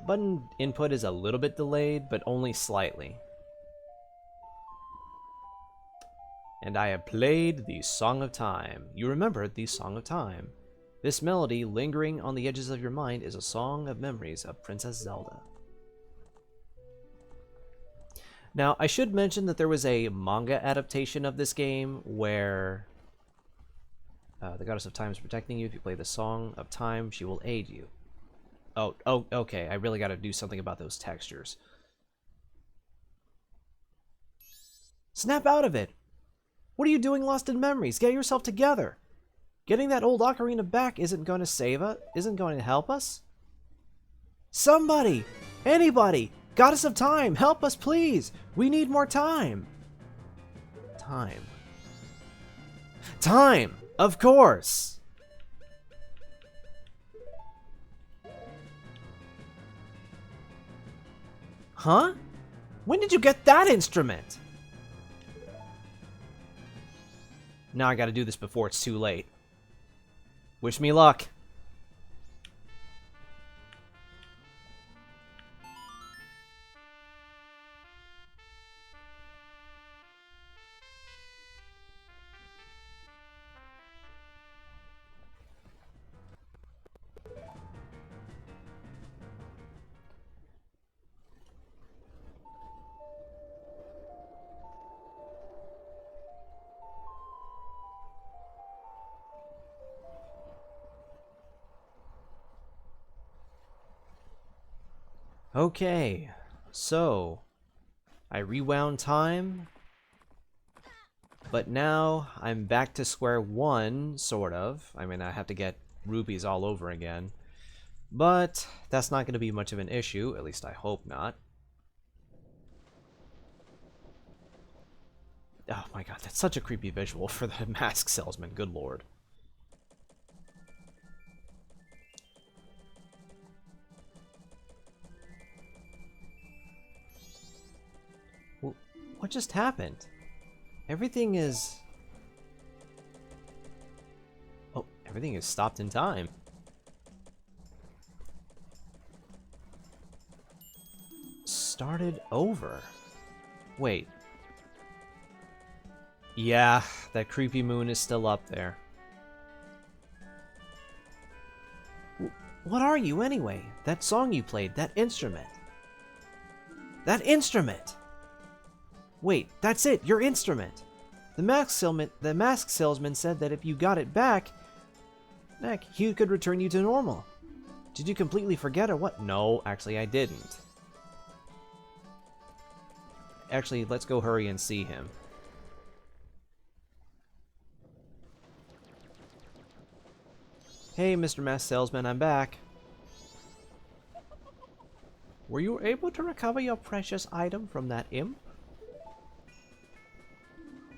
Button input is a little bit delayed, but only slightly. And I have played the Song of Time. You remembered the Song of Time. This melody, lingering on the edges of your mind, is a song of memories of Princess Zelda. Now, I should mention that there was a manga adaptation of this game where the Goddess of Time is protecting you. If you play the Song of Time, she will aid you. Oh, okay. I really got to do something about those textures. Snap out of it! What are you doing lost in memories? Get yourself together! Getting that old ocarina back isn't going to save us, isn't going to help us. Somebody! Anybody! Goddess of Time, help us please! We need more time! Time. Time! Of course! Huh? When did you get that instrument? Now I gotta do this before it's too late. Wish me luck. Okay, so I rewound time, but now I'm back to square one, sort of. I mean, I have to get rupees all over again, but that's not going to be much of an issue, at least I hope not. Oh my god, that's such a creepy visual for the mask salesman, good lord. What just happened? Everything is... Oh, everything is stopped in time. Started over. Wait. Yeah, that creepy moon is still up there. What are you anyway? That song you played, that instrument. That instrument! Wait, that's it, your instrument. The mask salesman said that if you got it back, he could return you to normal. Did you completely forget or what? No, actually I didn't. Actually, let's go hurry and see him. Hey, Mr. Mask Salesman, I'm back. Were you able to recover your precious item from that imp?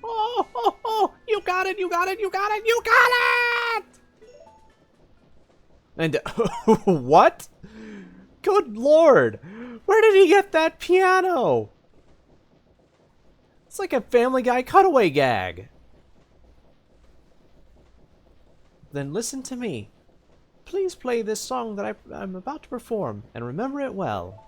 Oh, you got it, you got it, you got it, you got it! And, what? Good lord! Where did he get that piano? It's like a Family Guy cutaway gag. Then listen to me. Please play this song that I'm about to perform, and remember it well.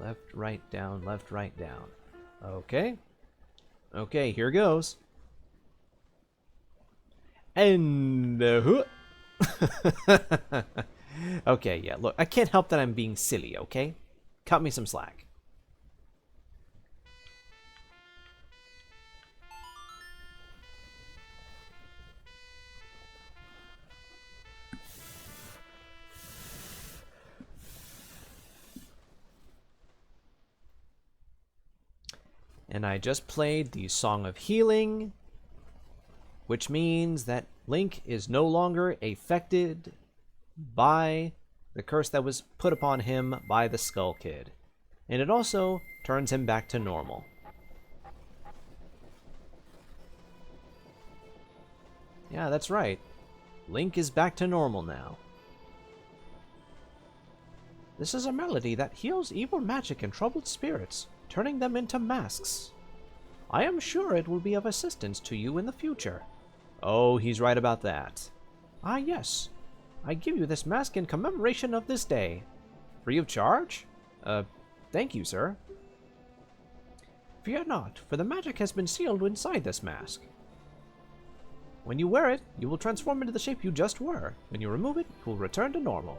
Left, right, down, left, right, down. Okay. Okay, here goes. And... okay, yeah, look, I can't help that I'm being silly, okay? Cut me some slack. And I just played the Song of Healing, which means that Link is no longer affected by the curse that was put upon him by the Skull Kid. And it also turns him back to normal. Yeah, that's right. Link is back to normal now. This is a melody that heals evil magic and troubled spirits, turning them into masks. I am sure it will be of assistance to you in the future. Oh, he's right about that. Ah, yes. I give you this mask in commemoration of this day. Free of charge? Thank you, sir. Fear not, for the magic has been sealed inside this mask. When you wear it, you will transform into the shape you just were. When you remove it, you will return to normal.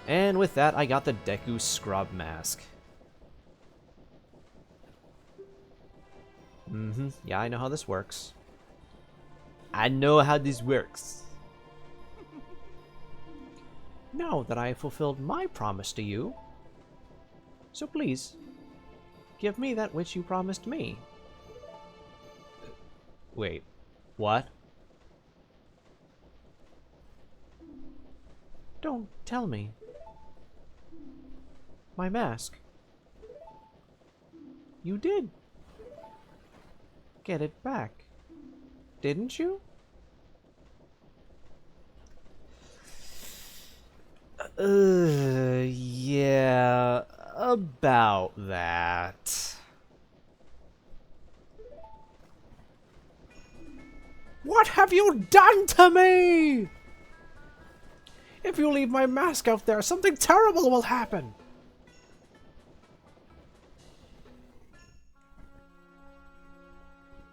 And with that, I got the Deku Scrub Mask. Yeah, I know how this works. I know how this works. Now that I have fulfilled my promise to you, so please, give me that which you promised me. Wait, what? Don't tell me. My mask. You did get it back, didn't you? Yeah, about that. What have you done to me? If you leave my mask out there, something terrible will happen.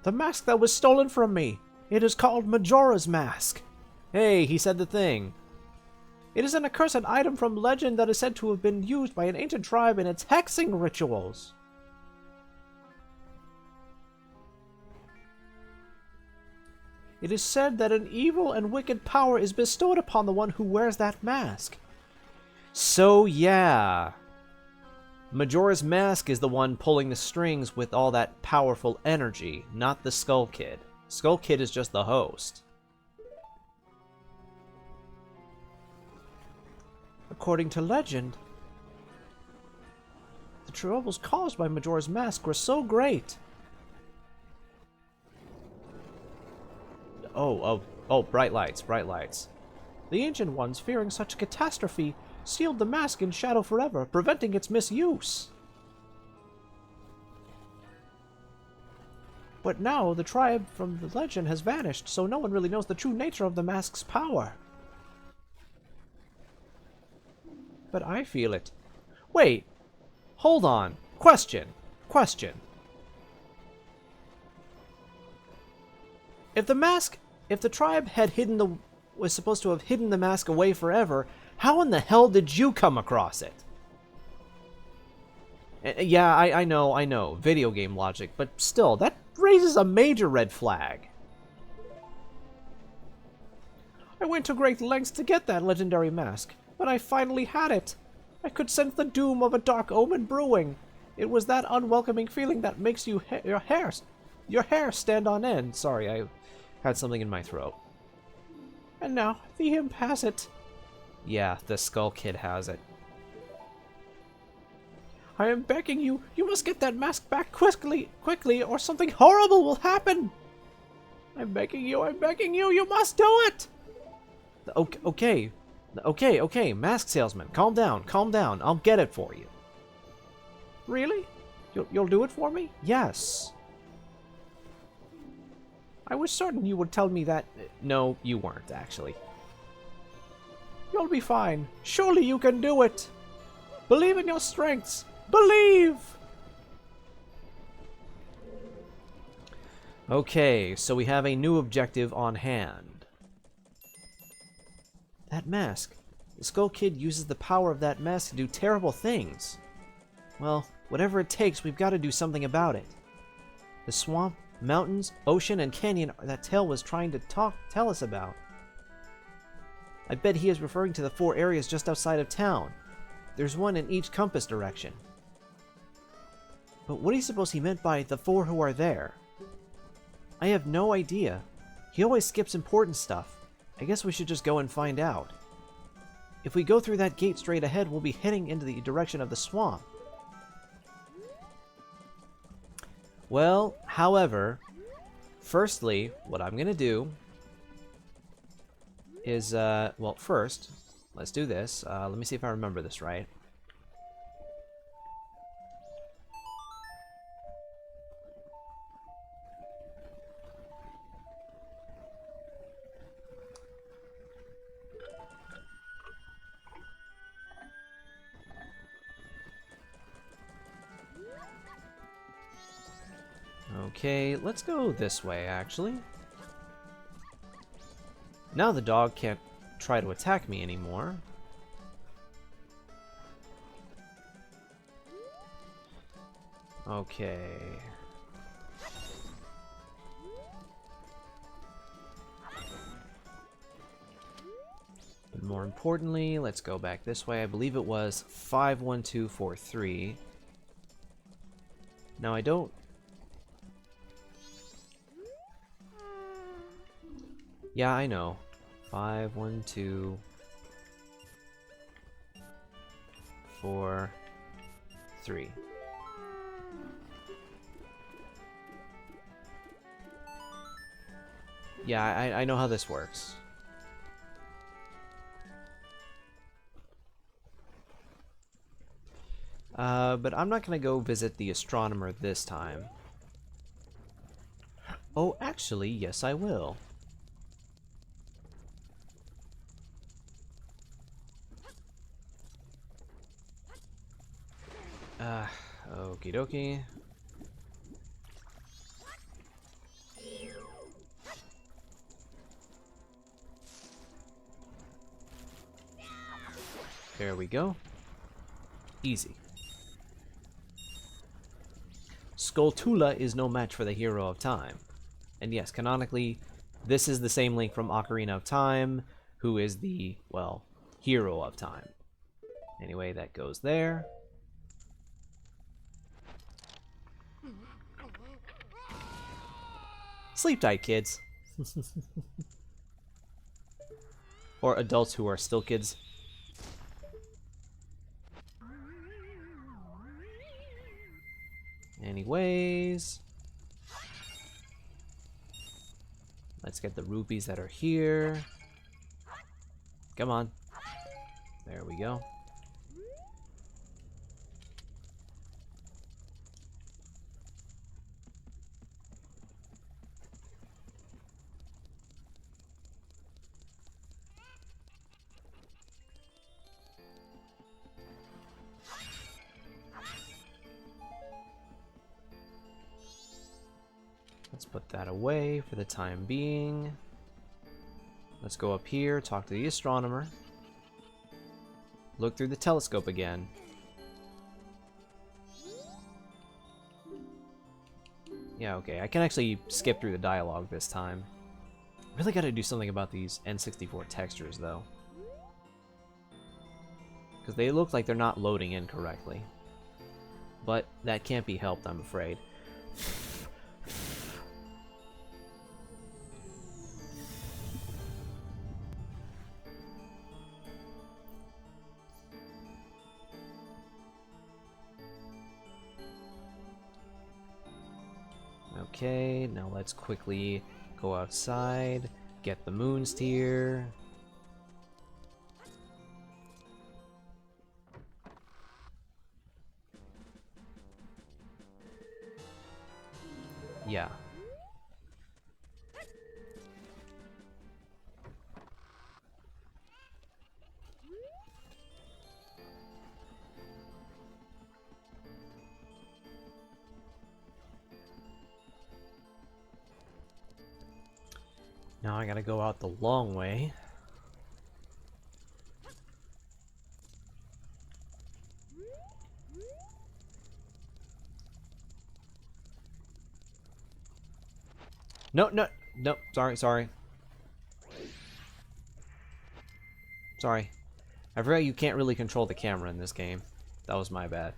The mask that was stolen from me. It is called Majora's Mask. Hey, he said the thing. It is an accursed item from legend that is said to have been used by an ancient tribe in its hexing rituals. It is said that an evil and wicked power is bestowed upon the one who wears that mask. So yeah, Majora's Mask is the one pulling the strings with all that powerful energy, not the Skull Kid. Skull Kid is just the host. According to legend, the troubles caused by Majora's Mask were so great. Oh, bright lights, bright lights. The Ancient Ones, fearing such a catastrophe, sealed the mask in shadow forever, preventing its misuse. But now, the tribe from the legend has vanished, so no one really knows the true nature of the mask's power. But I feel it. Wait, hold on. Question. If the tribe had was supposed to have hidden the mask away forever, how in the hell did you come across it? Yeah, I know, video game logic, but still, that raises a major red flag. I went to great lengths to get that legendary mask, but I finally had it. I could sense the doom of a dark omen brewing. It was that unwelcoming feeling that makes your hair stand on end. Sorry, I had something in my throat. And now, the imp has it. Yeah, the Skull Kid has it. I am begging you, you must get that mask back quickly, or something horrible will happen. I'm begging you, you must do it. Okay, mask salesman, calm down, I'll get it for you. Really? You'll do it for me? Yes. I was certain you would tell me that. No, you weren't, actually. You'll be fine. Surely you can do it. Believe in your strengths! Believe! Okay, so we have a new objective on hand. That mask. The Skull Kid uses the power of that mask to do terrible things. Well, whatever it takes, we've got to do something about it. The swamp, mountains, ocean, and canyon that Tail was trying to tell us about. I bet he is referring to the 4 areas just outside of town. There's one in each compass direction. But what do you suppose he meant by the 4 who are there? I have no idea. He always skips important stuff. I guess we should just go and find out. If we go through that gate straight ahead, we'll be heading into the direction of the swamp. Well, however, firstly, what I'm gonna do is, well, first, let's do this. Let me see if I remember this right. Okay, let's go this way, actually. Now the dog can't try to attack me anymore. Okay. But more importantly, let's go back this way. I believe it was 51243. Now I don't... Yeah, I know. 5, 1, 2, 4, 3. Yeah, I know how this works. But I'm not gonna go visit the astronomer this time. Oh, actually, yes I will. Okie dokie. There we go. Easy. Skulltula is no match for the Hero of Time. And yes, canonically, this is the same Link from Ocarina of Time, who is the, well, Hero of Time. Anyway, that goes there. Sleep tight, kids. Or adults who are still kids. Anyways, let's get the rupees that are here. Come on. There we go. Let's put that away for the time being. Let's go up here, talk to the astronomer. Look through the telescope again. Yeah, okay, I can actually skip through the dialogue this time. Really gotta do something about these N64 textures, though. Because they look like they're not loading in correctly. But that can't be helped, I'm afraid. Okay, now let's quickly go outside, get the moons tier. Yeah. Now I gotta go out the long way. No, no, no, sorry. Sorry. I forgot you can't really control the camera in this game. That was my bad.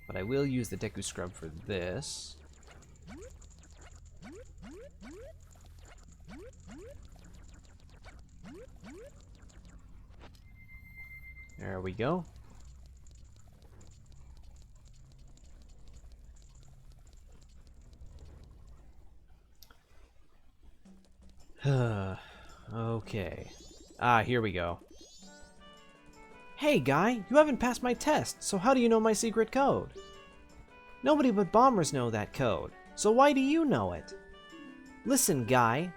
But I will use the Deku Scrub for this. There we go. Okay. Ah, here we go. Hey, guy, you haven't passed my test, so how do you know my secret code? Nobody but bombers know that code, so why do you know it? Listen, guy.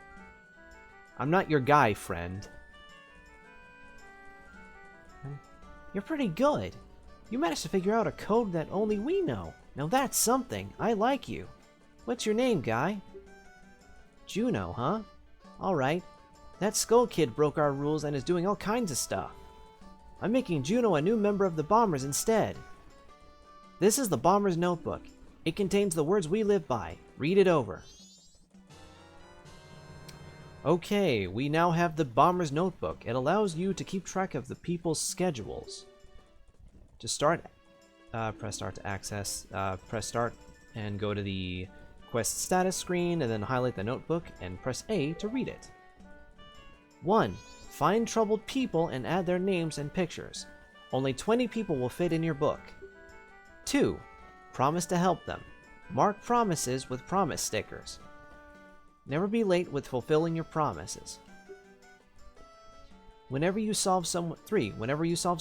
I'm not your guy, friend. You're pretty good. You managed to figure out a code that only we know. Now that's something. I like you. What's your name, guy? Juno, huh? Alright. That Skull Kid broke our rules and is doing all kinds of stuff. I'm making Juno a new member of the Bombers instead. This is the Bomber's Notebook. It contains the words we live by. Read it over. Okay, we now have the Bomber's Notebook. It allows you to keep track of the people's schedules. To start, press start to access, press start and go to the quest status screen and then highlight the notebook and press A to read it. 1. Find troubled people and add their names and pictures. Only 20 people will fit in your book. 2. Promise to help them. Mark promises with promise stickers. Never be late with fulfilling your promises. 3. Whenever you solve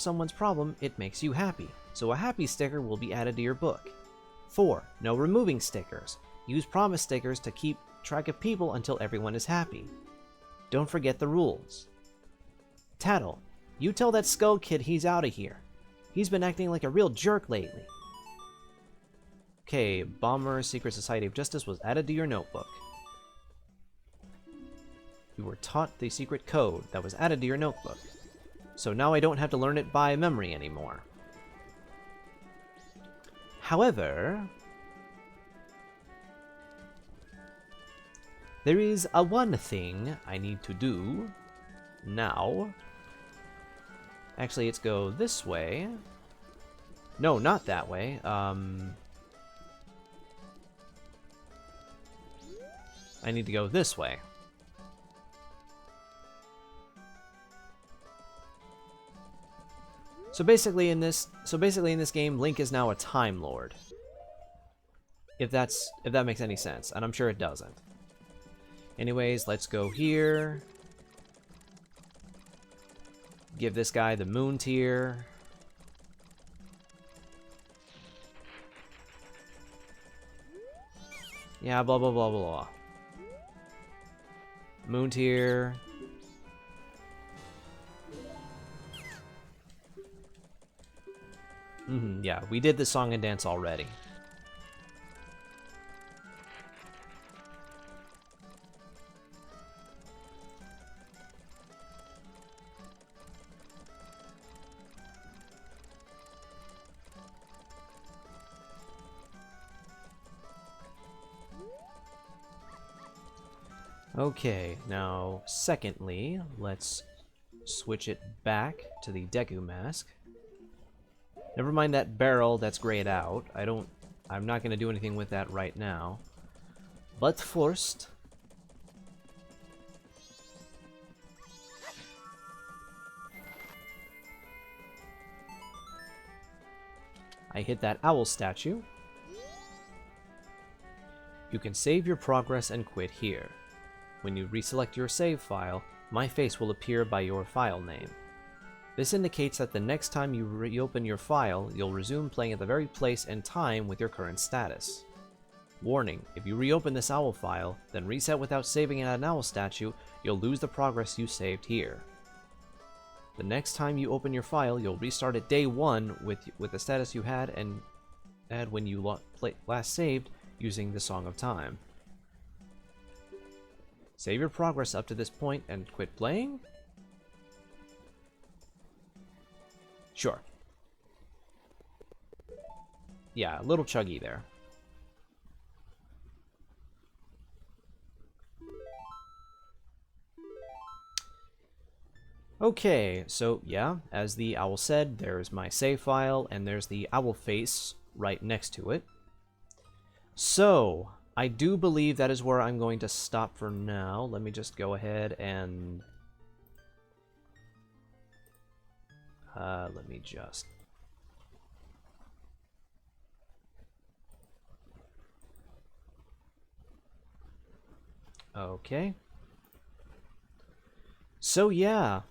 someone's problem, it makes you happy, so a happy sticker will be added to your book. 4. No removing stickers. Use promise stickers to keep track of people until everyone is happy. Don't forget the rules. Tattle, you tell that Skull Kid he's out of here. He's been acting like a real jerk lately. Okay, Bomber Secret Society of Justice was added to your notebook. You were taught the secret code that was added to your notebook. So now I don't have to learn it by memory anymore. However, there is one thing I need to do now. Actually, let's go this way. No, not that way. I need to go this way. So basically in this game, Link is now a Time Lord. If that makes any sense, and I'm sure it doesn't. Anyways, let's go here. Give this guy the moon tier. Yeah, blah blah blah blah. Moon tier. Yeah, we did the song and dance already. Okay, now, secondly, let's switch it back to the Deku mask. Never mind that barrel that's grayed out. I'm not going to do anything with that right now. But first, I hit that owl statue. You can save your progress and quit here. When you reselect your save file, my face will appear by your file name. This indicates that the next time you reopen your file, you'll resume playing at the very place and time with your current status. Warning, if you reopen this owl file, then reset without saving at an owl statue, you'll lose the progress you saved here. The next time you open your file, you'll restart at day 1 with the status you had when you last saved using the Song of Time. Save your progress up to this point and quit playing? Sure. Yeah, a little chuggy there. Okay, so yeah, as the owl said, there's my save file, and there's the owl face right next to it. So, I do believe that is where I'm going to stop for now. Let me just go ahead and... let me just... Okay. So yeah,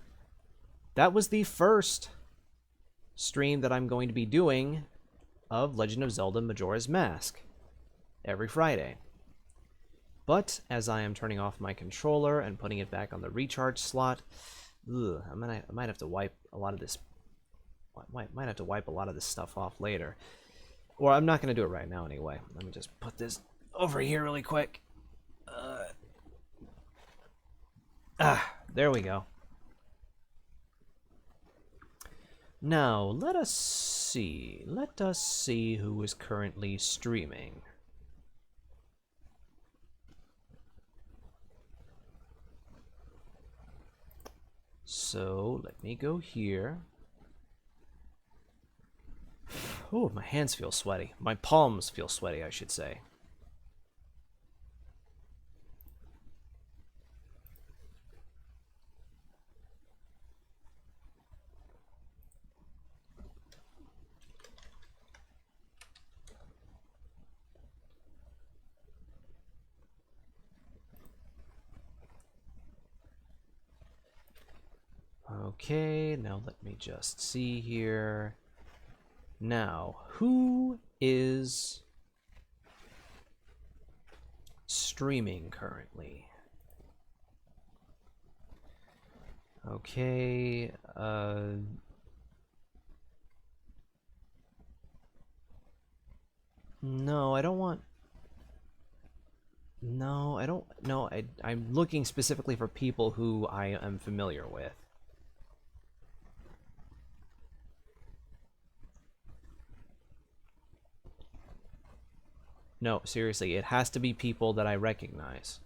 that was the first stream that I'm going to be doing of Legend of Zelda Majora's Mask every Friday. But as I am turning off my controller and putting it back on the recharge slot, I might have to wipe a lot of this. Might have to wipe a lot of this stuff off later. Or I'm not going to do it right now anyway. Let me just put this over here really quick. There we go. Now, let us see. Let us see who is currently streaming. So, let me go here. Oh, my hands feel sweaty. My palms feel sweaty, I should say. Okay, now let me just see here. Now, who is streaming currently? Okay, no, I don't want... No, I don't... No, I'm looking specifically for people who I am familiar with. No, seriously, it has to be people that I recognize.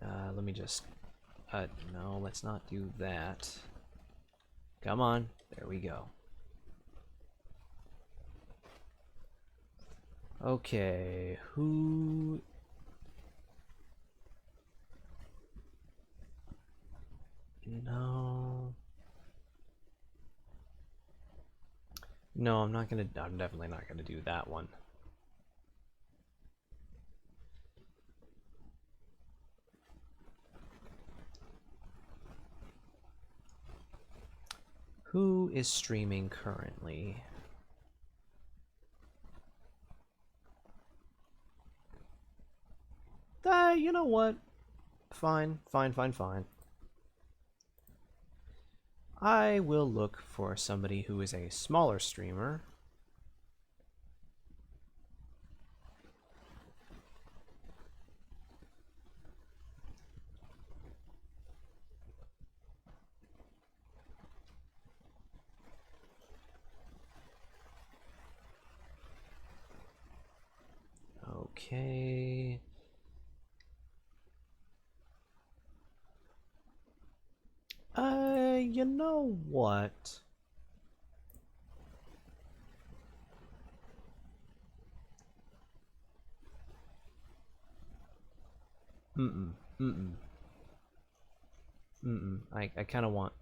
Let me just... no, let's not do that. Come on, there we go. Okay, who... No... No, I'm definitely not gonna do that one. Who is streaming currently? You know what? Fine. I will look for somebody who is a smaller streamer. Okay. You know what? I kind of want...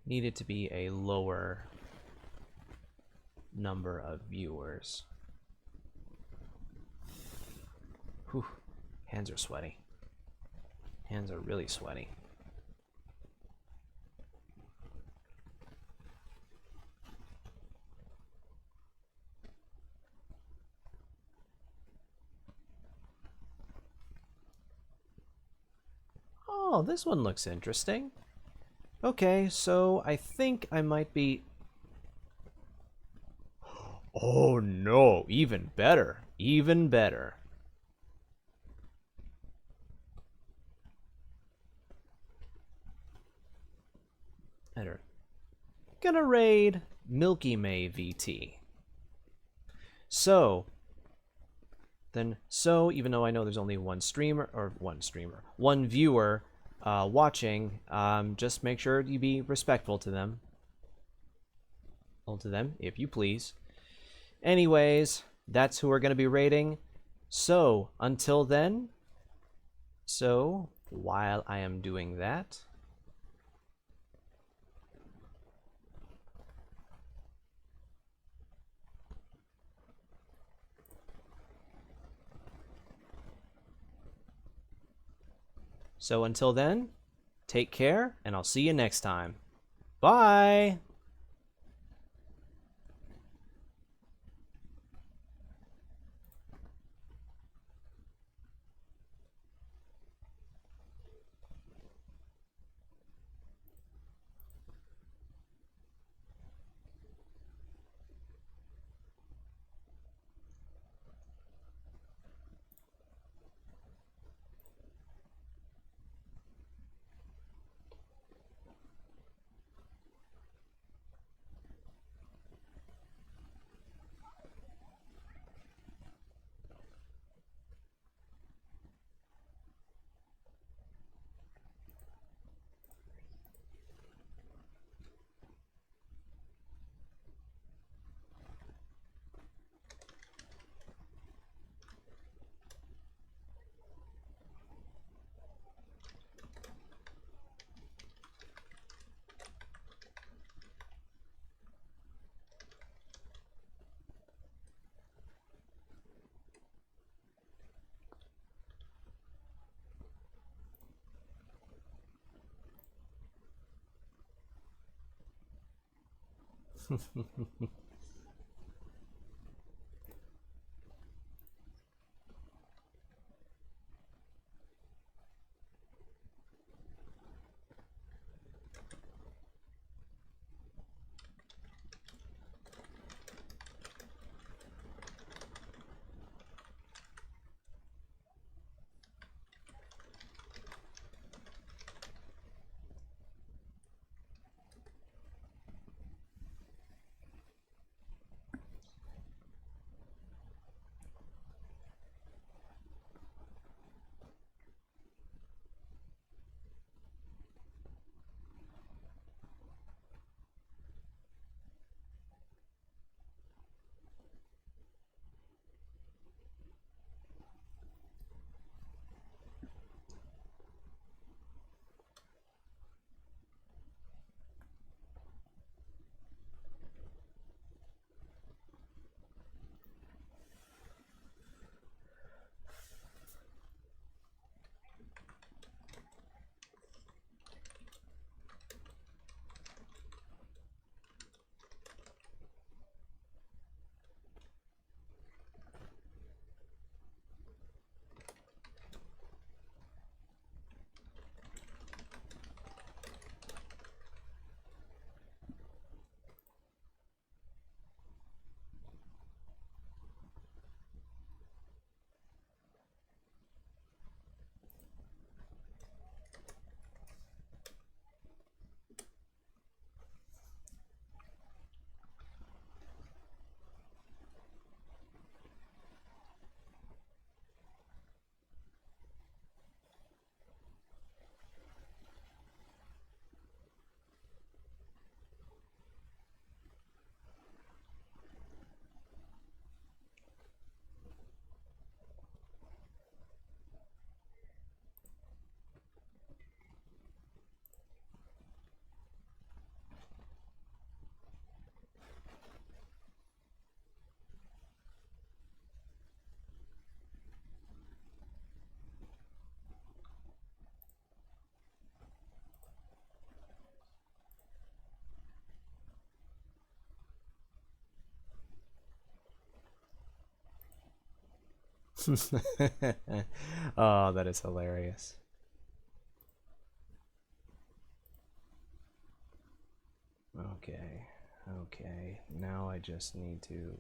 Need it to be a lower number of viewers. Whew. Hands are sweaty. Hands are really sweaty. Oh, this one looks interesting. Okay, so I think I might be... Oh no, even better. Even better. Better. Gonna raid Milky May VT. So, even though I know there's only one one viewer watching, just make sure you be respectful to them. If you please. Anyways, that's who we're going to be rating. So, until then, while I am doing that, take care, and I'll see you next time. Bye! Oh, that is hilarious. Okay, okay. Now I just need to